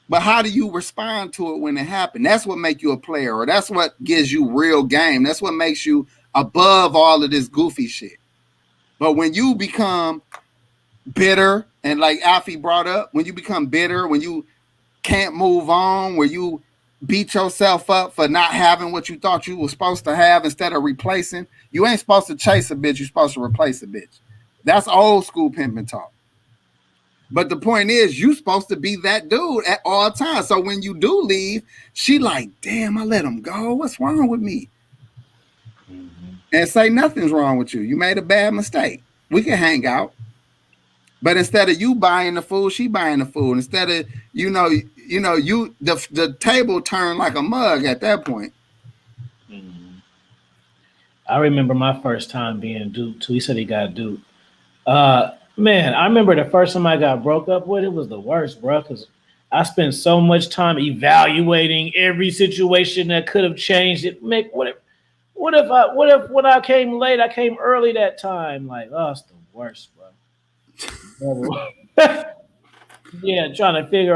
But how do you respond to it when it happens? That's what makes you a player, or that's what gives you real game. That's what makes you above all of this goofy shit. But when you become bitter, and like Alfie brought up, when you become bitter, when you can't move on, where you beat yourself up for not having what you thought you were supposed to have instead of replacing, you ain't supposed to chase a bitch, you're supposed to replace a bitch. That's old school pimping talk. But the point is, you supposed to be that dude at all times. So when you do leave, she like, damn, I let him go. What's wrong with me? And say nothing's wrong with you. You made a bad mistake. We can hang out. But instead of you buying the food, she buying the food. Instead of, the table turned like a mug at that point. I remember my first time being duped too. He said he got duped. Man, I remember the first time I got broke up with, it was the worst, bro, because I spent so much time evaluating every situation that could have changed it. What if when I came late, I came early that time? Like, oh, it's the worst, bro. Yeah, trying to think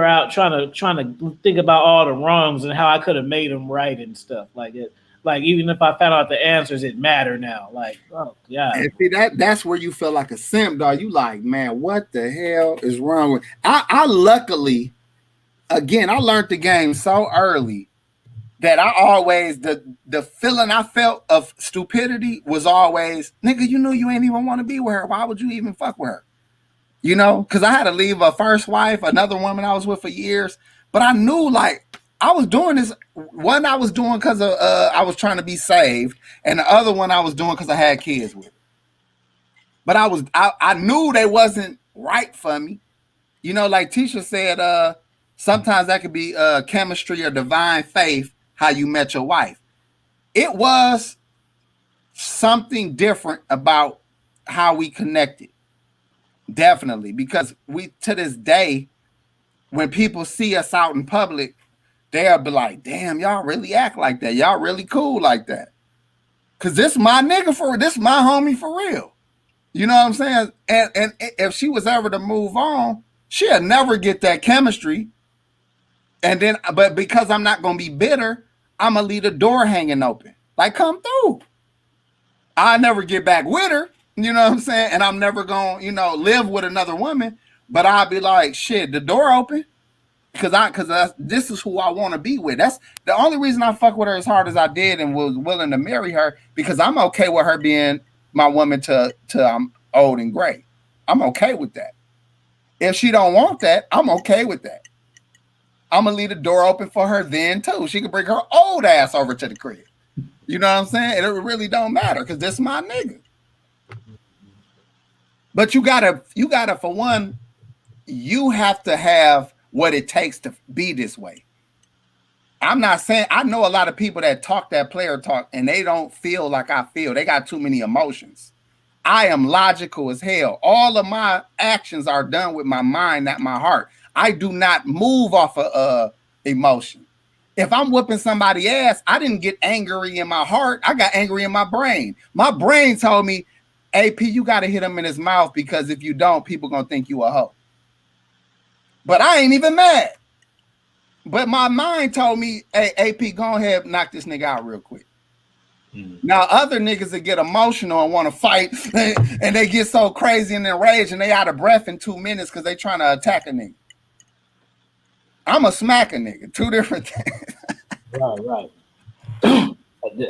about all the wrongs and how I could have made them right and stuff like it. Like, even if I found out the answers, it matter now. Like, oh yeah. And see, that's where you feel like a simp, dog. You like, man, what the hell is wrong with? I luckily, again, I learned the game so early that I always the feeling I felt of stupidity was always, nigga, you knew you ain't even want to be with her. Why would you even fuck with her? Because I had to leave a first wife, another woman I was with for years, but I knew like I was doing this. One I was doing because of I was trying to be saved, and the other one I was doing because I had kids with. But I knew they wasn't right for me. Like Tisha said, sometimes that could be chemistry or divine faith, how you met your wife. It was something different about how we connected. Definitely, because we, to this day, when people see us out in public, they'll be like, damn, y'all really act like that. Y'all really cool like that. Because this my nigga this my homie for real. You know what I'm saying? And if she was ever to move on, she'll never get that chemistry. And then, but because I'm not going to be bitter, I'm going to leave the door hanging open. Like, come through. I'll never get back with her. You know what I'm saying? And I'm never going to, live with another woman. But I'll be like, shit, the door open. Because this is who I want to be with. That's the only reason I fuck with her as hard as I did and was willing to marry her, because I'm okay with her being my woman till I'm old and gray. I'm okay with that. If she don't want that, I'm okay with that. I'm going to leave the door open for her then, too. She can bring her old ass over to the crib. You know what I'm saying? It really don't matter because this is my nigga. But you gotta, for one, you have to have what it takes to be this way. I'm not saying, I know a lot of people that talk that player talk and they don't feel like I feel. They got too many emotions. I am logical as hell. All of my actions are done with my mind, not my heart. I do not move off of emotion. If I'm whooping somebody's ass, I didn't get angry in my heart. I got angry in my brain. My brain told me, AP, you got to hit him in his mouth because if you don't, people going to think you a hoe. But I ain't even mad. But my mind told me, hey, AP, go ahead, knock this nigga out real quick. Now, other niggas that get emotional and want to fight, and they get so crazy in their rage and they out of breath in 2 minutes because they trying to attack a nigga. I'm a smack a nigga. Two different things. Right.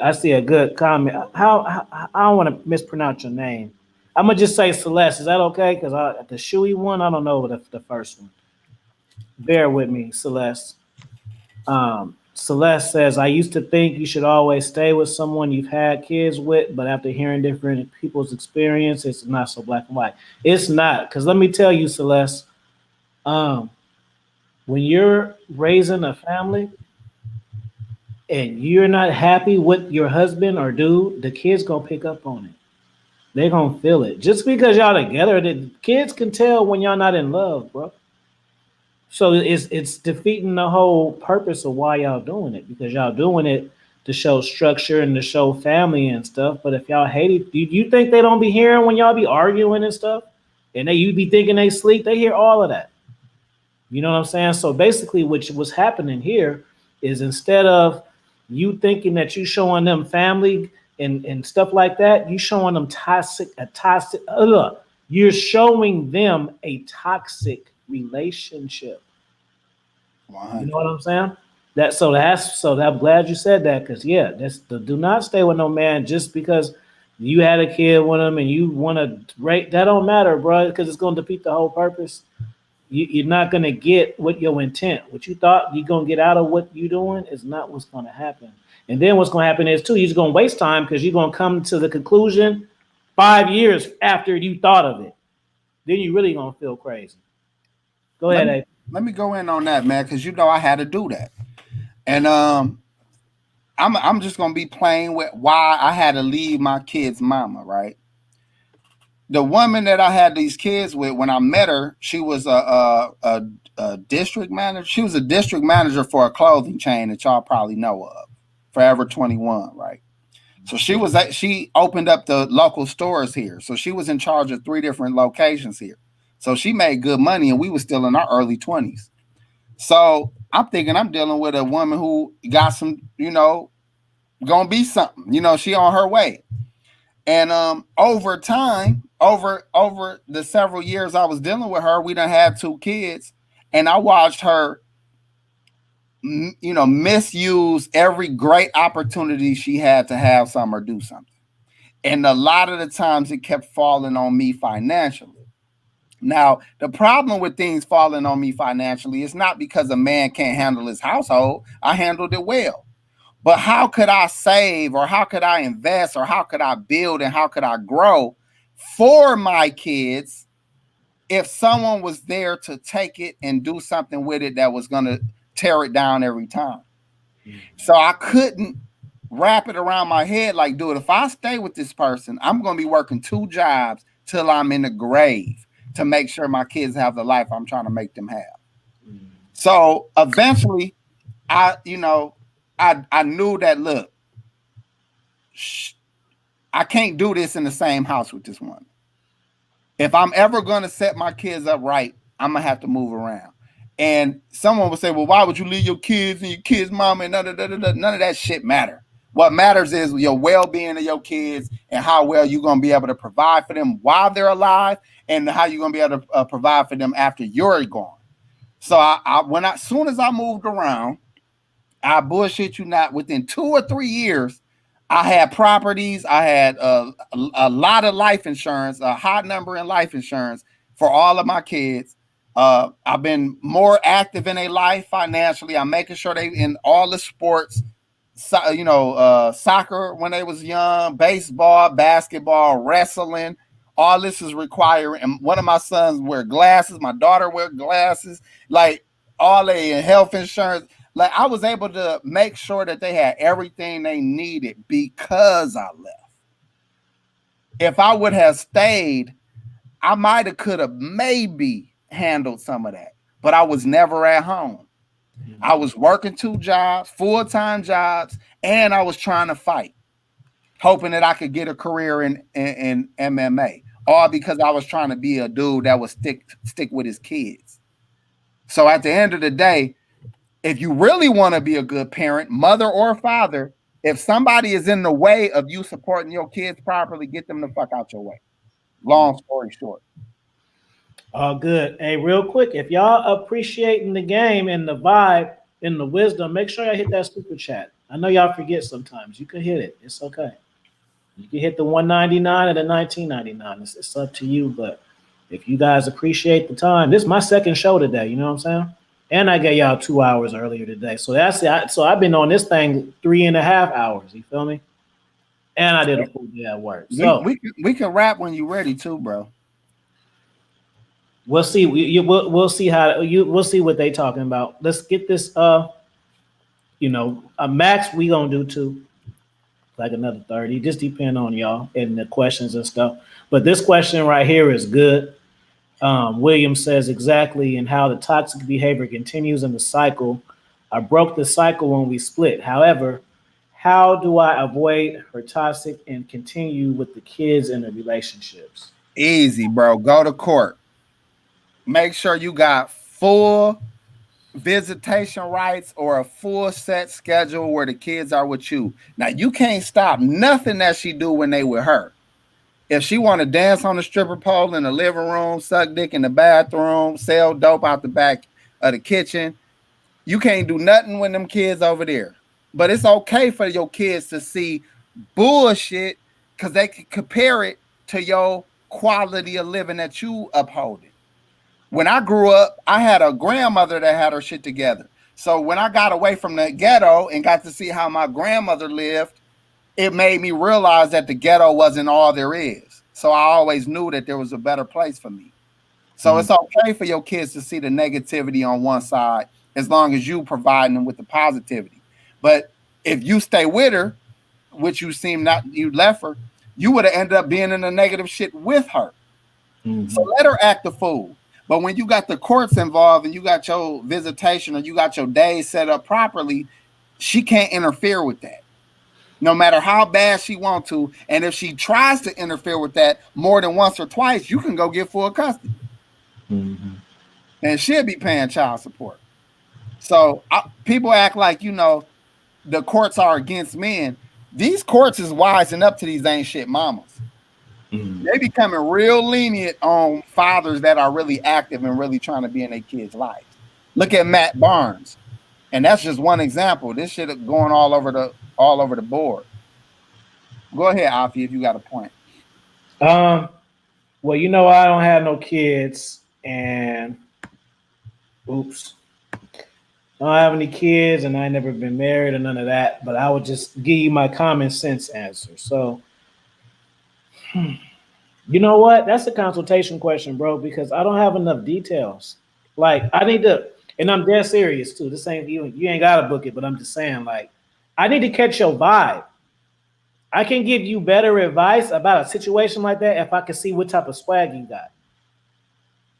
I see a good comment. How I don't want to mispronounce your name. I'm gonna just say Celeste. Is that okay? Because the Shui one, I don't know the first one. Bear with me, Celeste. Celeste says, I used to think you should always stay with someone you've had kids with, but after hearing different people's experience, it's not so black and white. It's not, because let me tell you, Celeste, um, when you're raising a family and you're not happy with your husband or dude, the kids gonna pick up on it. They're gonna feel it. Just because y'all together, the kids can tell when y'all not in love, bro. So it's defeating the whole purpose of why y'all doing it, because y'all doing it to show structure and to show family and stuff. But if y'all hate it, do you think they don't be hearing when y'all be arguing and stuff? And you be thinking they sleep, they hear all of that. You know what I'm saying? So basically, what's happening here is instead of you thinking that you showing them family and stuff like that, you showing them toxic. You're showing them a toxic relationship. You know what I'm saying? I'm glad you said that, because yeah, do not stay with no man just because you had a kid with him and you want to rate. That don't matter, bro, because it's going to defeat the whole purpose. You're not going to get what your intent, what you thought you're going to get out of what you're doing, is not what's going to happen. And then what's going to happen is too, you're just going to waste time, because you're going to come to the conclusion 5 years after you thought of it. Then you really going to feel crazy. Go ahead, Abe. Let me go in on that, man, because I had to do that. And I'm just gonna be plain with why I had to leave my kid's mama, right? The woman that I had these kids with, when I met her, she was a district manager. She was a district manager for a clothing chain that y'all probably know of, Forever 21, right? So she opened up the local stores here. So she was in charge of 3 different locations here. So she made good money, and we were still in our early 20s. So I'm thinking I'm dealing with a woman who got some, gonna be something. She on her way. And over time, over the several years I was dealing with her, we done had 2 kids, and I watched her, misuse every great opportunity she had to have something or do something. And a lot of the times it kept falling on me financially. Now, the problem with things falling on me financially is not because a man can't handle his household. I handled it well. But how could I save, or how could I invest, or how could I build, and how could I grow for my kids if someone was there to take it and do something with it that was going to tear it down every time? So I couldn't wrap it around my head like, dude, if I stay with this person, I'm going to be working 2 jobs till I'm in the grave to make sure my kids have the life I'm trying to make them have. So eventually I knew that, look, I can't do this in the same house with this woman. If I'm ever going to set my kids up right, I'm going to have to move around. And someone would say, well, why would you leave your kids and your kids' mama and none of that shit matter. What matters is your well-being of your kids and how well you're going to be able to provide for them while they're alive, and how you're going to be able to provide for them after you're gone. So as soon as I moved around, I bullshit you not, within 2 or 3 years, I had properties. I had a lot of life insurance, a high number in life insurance for all of my kids. I've been more active in their life financially. I'm making sure they in all the sports, soccer when they was young, baseball, basketball, wrestling. All this is required. And one of my sons wear glasses. My daughter wear glasses. Like all their health insurance. Like I was able to make sure that they had everything they needed because I left. If I would have stayed, I might have could have maybe handled some of that, but I was never at home. I was working 2 jobs, full-time jobs, and I was trying to fight, hoping that I could get a career in MMA, all because I was trying to be a dude that would stick with his kids. So at the end of the day, if you really want to be a good parent, mother or father, if somebody is in the way of you supporting your kids properly, get them the fuck out your way. Long story short. All good. Hey, real quick, if y'all appreciating the game and the vibe and the wisdom, make sure y'all hit that super chat. I know y'all forget sometimes. You can hit it. It's okay. You can hit the $1.99 or the $19.99. It's up to you. But if you guys appreciate the time, this is my second show today. You know what I'm saying? And I gave y'all 2 hours earlier today. So that's it. So I've been on this thing 3.5 hours. You feel me? And I did a full day at work. So We can rap when you ready too, bro. we'll see. We'll see we'll see what they talking about. Let's get this. Max we gonna do too, like another 30. Just depend on y'all and the questions and stuff. But this question right here is good. William says exactly and how the toxic behavior continues in the cycle. I broke the cycle when we split. However, how do I avoid her toxic and continue with the kids and the relationships? Easy, bro. Go to court. Make sure you got full visitation rights or a full set schedule where the kids are with you. Now, you can't stop nothing that she do when they with her. If she want to dance on the stripper pole in the living room, suck dick in the bathroom, sell dope out the back of the kitchen, you can't do nothing with them kids over there. But it's okay for your kids to see bullshit because they can compare it to your quality of living that you upholding. When I grew up, I had a grandmother that had her shit together. So when I got away from the ghetto and got to see how my grandmother lived, it made me realize that the ghetto wasn't all there is. So I always knew that there was a better place for me. So it's okay for your kids to see the negativity on one side as long as you providing them with the positivity. But if you stay with her, which you seem not, you left her, you would have ended up being in the negative shit with her. So let her act the fool. But when you got the courts involved and you got your visitation or you got your days set up properly, she can't interfere with that. No matter how bad she wants to. And if she tries to interfere with that more than once or twice, you can go get full custody. And she'll be paying child support. So people act like, the courts are against men. These courts is wising up to these ain't shit mamas. They becoming real lenient on fathers that are really active and really trying to be in their kids' lives. Look at Matt Barnes. And that's just one example. This shit going all over the board. Go ahead, Alfie, if you got a point. Well, I don't have no kids, and oops, I don't have any kids, and I never been married or none of that. But I would just give you my common sense answer. So, you know what? That's a consultation question, bro, because I don't have enough details. Like, I need to, and I'm dead serious too. This ain't you ain't gotta book it, but I'm just saying, like, I need to catch your vibe. I can give you better advice about a situation like that if I can see what type of swag you got.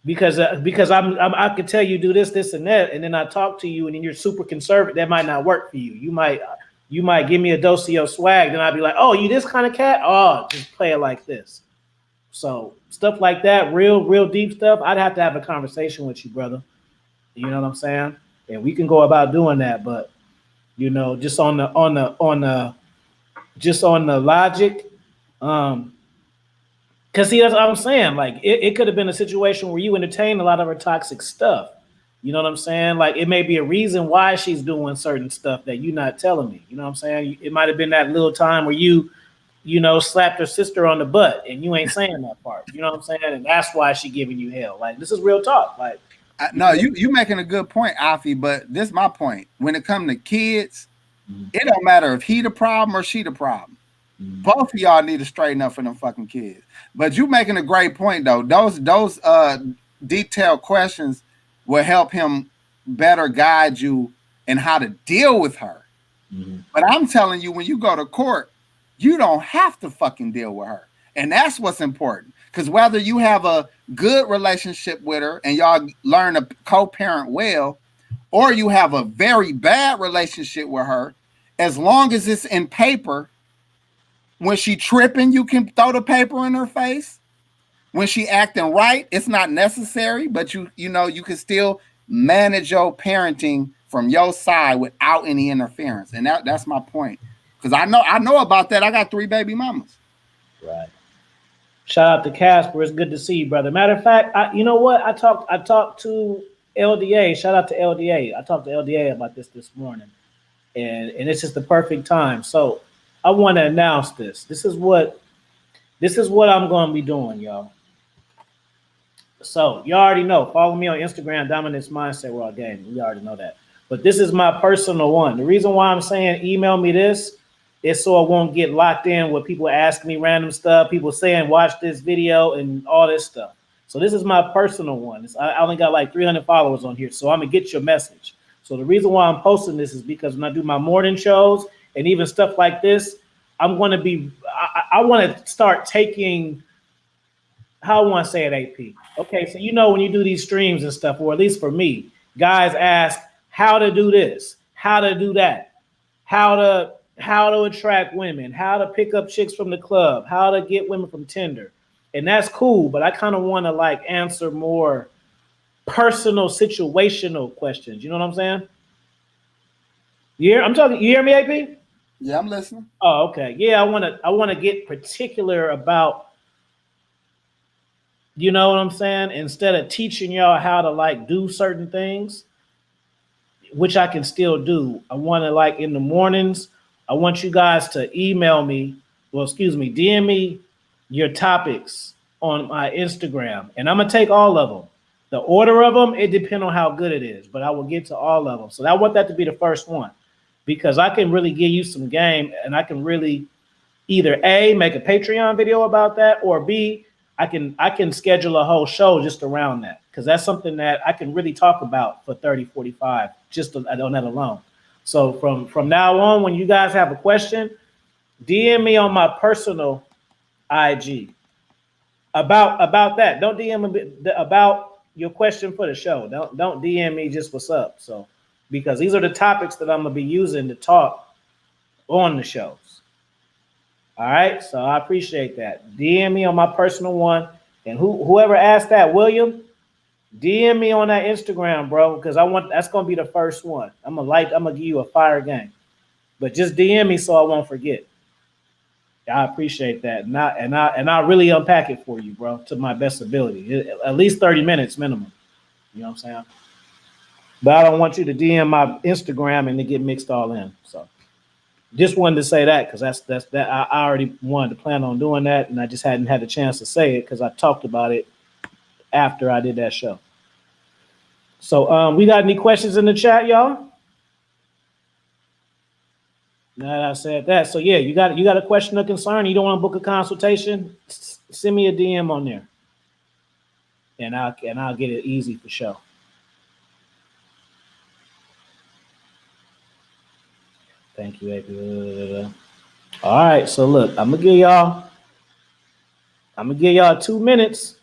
Because I could tell you do this, and that, and then I talk to you, and then you're super conservative. That might not work for you. You might give me a dose of your swag, then I'd be like, oh, you this kind of cat? Oh, just play it like this. So stuff like that, real deep stuff. I'd have to have a conversation with you, brother. You know what I'm saying? And we can go about doing that, but just on the logic, because see, that's what I'm saying. Like, it could have been a situation where you entertain a lot of her toxic stuff. You know what I'm saying? Like, it may be a reason why she's doing certain stuff that you're not telling me. You know what I'm saying? It might have been that little time where you slapped her sister on the butt and you ain't saying that part. You know what I'm saying? And that's why she giving you hell. Like, this is real talk. Like, no, you making a good point, Alfie, but this is my point. When it comes to kids, it don't matter if he the problem or she the problem. Both of y'all need to straighten up for them fucking kids. But you making a great point though. Those detailed questions will help him better guide you in how to deal with her. But I'm telling you, when you go to court, you don't have to fucking deal with her. And that's what's important. Because whether you have a good relationship with her and y'all learn to co-parent well, or you have a very bad relationship with her, as long as it's in paper, when she tripping, you can throw the paper in her face. When she acting right, it's not necessary, but you can still manage your parenting from your side without any interference. And that's my point. Because I know about that. I got 3 baby mamas. Right. Shout out to Casper. It's good to see you, brother. Matter of fact, you know what? I talked to LDA. Shout out to LDA. I talked to LDA about this morning. And it's just the perfect time. So I want to announce this. This is what I'm going to be doing, y'all. So you already know. Follow me on Instagram, Dominance Mindset Raw Game. We already know that. But this is my personal one. The reason why I'm saying email me this is so I won't get locked in with people asking me random stuff, people saying watch this video and all this stuff. So this is my personal one. I only got like 300 followers on here, so I'm gonna get your message. So the reason why I'm posting this is because when I do my morning shows and even stuff like this, I'm gonna be. I want to start taking. How I want to say it, AP. Okay, so you know when you do these streams and stuff, or at least for me, guys ask how to do this, how to do that, how to attract women, how to pick up chicks from the club, how to get women from Tinder. And that's cool, but I kind of want to like answer more personal situational questions. You know what I'm saying? You hear me, AP? Yeah, I'm listening. Oh, okay. Yeah, I want to get particular about, you know what I'm saying? Instead of teaching y'all how to like do certain things, which I can still do, I want to like in the mornings, I want you guys to email me, DM me your topics on my Instagram, and I'm gonna take all of them. The order of them, it depends on how good it is, but I will get to all of them. So I want that to be the first one because I can really give you some game, and I can really either A, make a Patreon video about that, or B, I can schedule a whole show just around that because that's something that I can really talk about for 30, 45, just on that alone. So from now on, when you guys have a question, DM me on my personal IG about that. Don't DM me about your question for the show. Don't DM me just what's up. So because these are the topics that I'm gonna be using to talk on the shows. All right, so I appreciate that. DM me on my personal one, and whoever asked that, William, DM me on that Instagram, bro, because that's gonna be the first one. I'm gonna give you a fire game, but just DM me so I won't forget. I appreciate that, and I really unpack it for you, bro, to my best ability. At least 30 minutes minimum. You know what I'm saying? But I don't want you to DM my Instagram and to get mixed all in. So. Just wanted to say that because that's that I already wanted to plan on doing that, and I just hadn't had a chance to say it because I talked about it after I did that show. So we got any questions in the chat, y'all? Now that I said that, so yeah, you got a question or concern, you don't want to book a consultation, send me a DM on there, and I'll get it easy for sure. Thank you, AP. All right, so look, I'm gonna give y'all 2 minutes.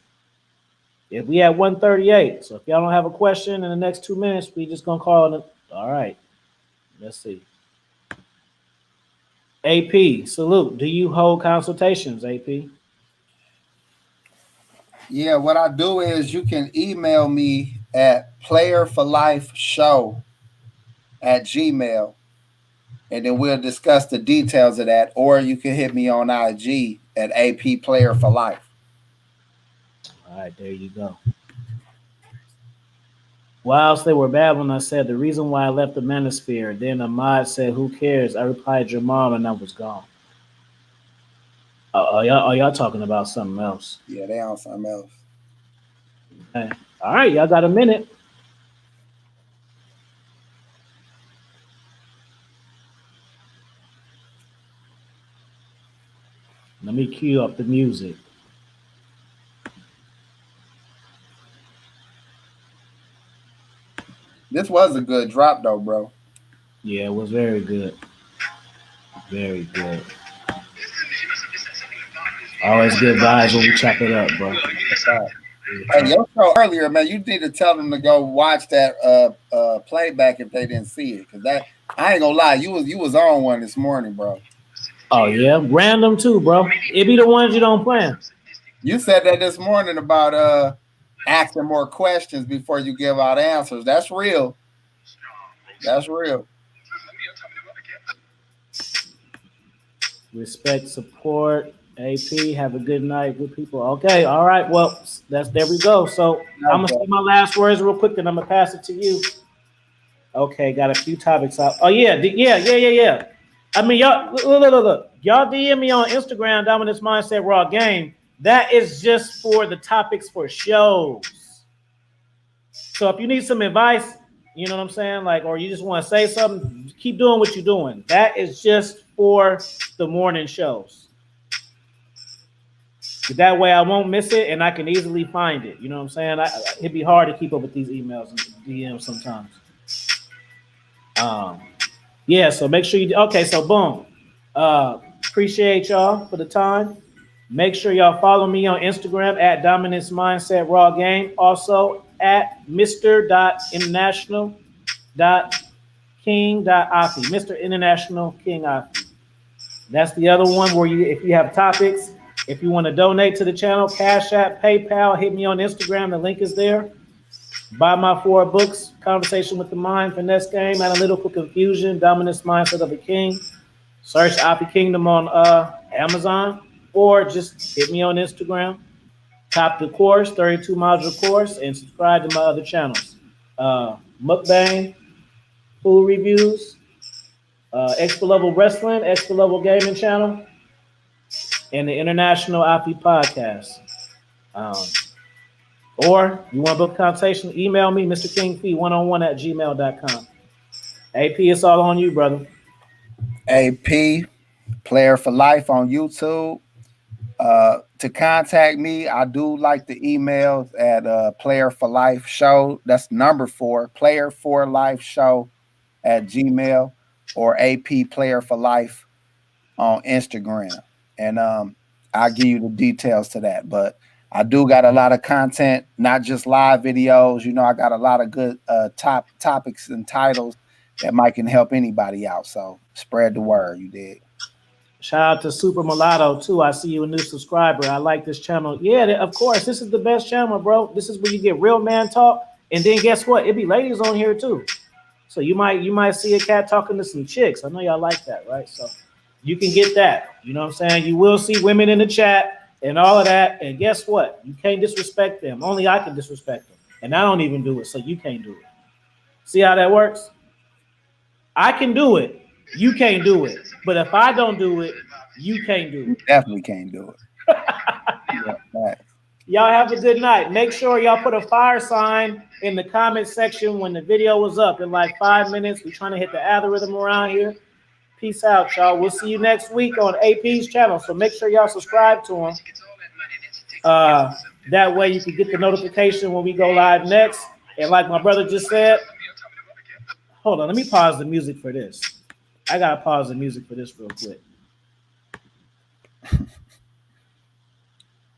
If we at 138, so if y'all don't have a question in the next 2 minutes, we just gonna call it. All right, let's see. AP, salute. Do you hold consultations, AP? Yeah, what I do is you can email me at player4lifeshow@gmail, and then we'll discuss the details of that. Or you can hit me on IG at A.Player4Life. All right, there you go. Whilst they were babbling, I said, the reason why I left the manosphere. Then Ahmad said, who cares? I replied, your mom, and I was gone. Are y'all talking about something else? Yeah, they on something else. Okay. All right, y'all got a minute. Let me cue up the music. This was a good drop, though, bro. Yeah, it was very good. Very good. Always good vibes when we chop it up, bro. Hey, your show earlier, man, you need to tell them to go watch that playback if they didn't see it. Because that, I ain't gonna lie, you was on one this morning, bro. Oh, yeah? Random too, bro. It be the ones you don't plan. You said that this morning about asking more questions before you give out answers. That's real. That's real. Respect, support, AP. Have a good night, good people. Okay, all right. Well, there we go. So I'm gonna say my last words real quick, then I'm gonna pass it to you. Okay, got a few topics out. Oh yeah. I mean, y'all look. Y'all DM me on Instagram, Dominance Mindset Raw Game. That is just for the topics for shows. So if you need some advice, you know what I'm saying? Like, or you just want to say something, keep doing what you're doing. That is just for the morning shows. That way I won't miss it and I can easily find it. You know what I'm saying? It'd be hard to keep up with these emails and DMs sometimes. Yeah, so make sure you, okay, so boom. Appreciate y'all for the time. Make sure y'all follow me on Instagram at Dominance Mindset Raw Game. Also at Mr.International.King.Afi. Mr. International King Afi. That's the other one where you, if you have topics, if you want to donate to the channel, Cash App, PayPal, hit me on Instagram. The link is there. Buy my 4 books: Conversation with the Mind, Finesse Game, Analytical Confusion, Dominance Mindset of the King. Search Afi Kingdom on Amazon, or just hit me on Instagram. Cop the course, 32 module course, and subscribe to my other channels. Mukbang, food reviews, Extra Level Wrestling, Extra Level Gaming channel, and the International Afi Podcast. Or you want to book a consultation, email me, Mr. Kingfee1on1@gmail.com. AP, it's all on you, brother. AP, Player for Life on YouTube. To contact me, I do like the emails at Player for Life Show. That's number 4, Player4Life Show at Gmail, or AP Player for Life on Instagram. And I'll give you the details to that. But I do got a lot of content, not just live videos. You know, I got a lot of good topics and titles that might can help anybody out. So spread the word, you dig? Shout out to Super Mulatto too. I see you a new subscriber. I like this channel. Yeah, of course. This is the best channel, bro. This is where you get real man talk. And then guess what? It be ladies on here too. So you might see a cat talking to some chicks. I know y'all like that, right? So you can get that. You know what I'm saying? You will see women in the chat and all of that. And guess what? You can't disrespect them. Only I can disrespect them. And I don't even do it, so you can't do it. See how that works? I can do it. You can't do it. But if I don't do it, you can't do it. You definitely can't do it. Yeah, y'all have a good night. Make sure y'all put a fire sign in the comment section when the video was up in like 5 minutes. We're trying to hit the algorithm around here. Peace out, y'all. We'll see you next week on AP's channel. So make sure y'all subscribe to him. That way you can get the notification when we go live next. And like my brother just said, hold on, let me pause the music for this. I gotta pause the music for this real quick.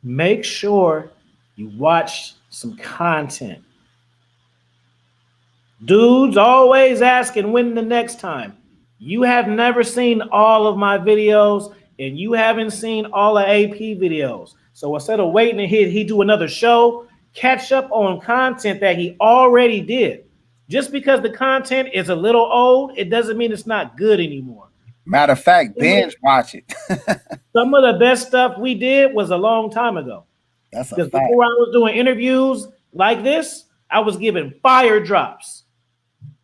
Make sure you watch some content. Dudes always asking when the next time. You have never seen all of my videos, and you haven't seen all of AP videos. So instead of waiting to he do another show, catch up on content that he already did. Just because the content is a little old, it doesn't mean it's not good anymore. Matter of fact, binge watch it. Some of the best stuff we did was a long time ago. That's a because fact. before I was doing interviews like this, I was giving fire drops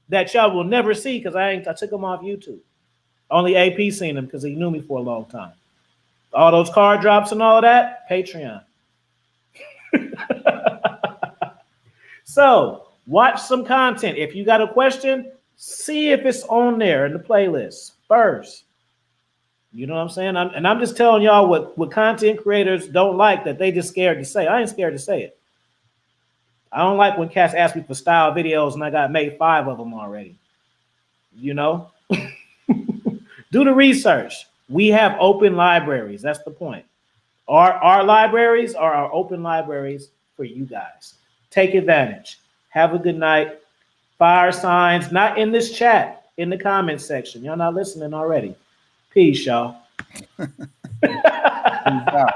that y'all will never see because I took them off YouTube. Only AP seen them because he knew me for a long time. All those card drops and all of that, Patreon. So watch some content. If you got a question, see if it's on there in the playlist first. You know what I'm saying? I'm just telling y'all what content creators don't like that they just scared to say. I ain't scared to say it. I don't like when cats ask me for style videos and I got made 5 of them already. You know? Do the research. We have open libraries. That's the point. Our libraries are our open libraries for you guys. Take advantage. Have a good night. Fire signs, not in this chat, in the comments section. Y'all not listening already. Peace, y'all. Peace out.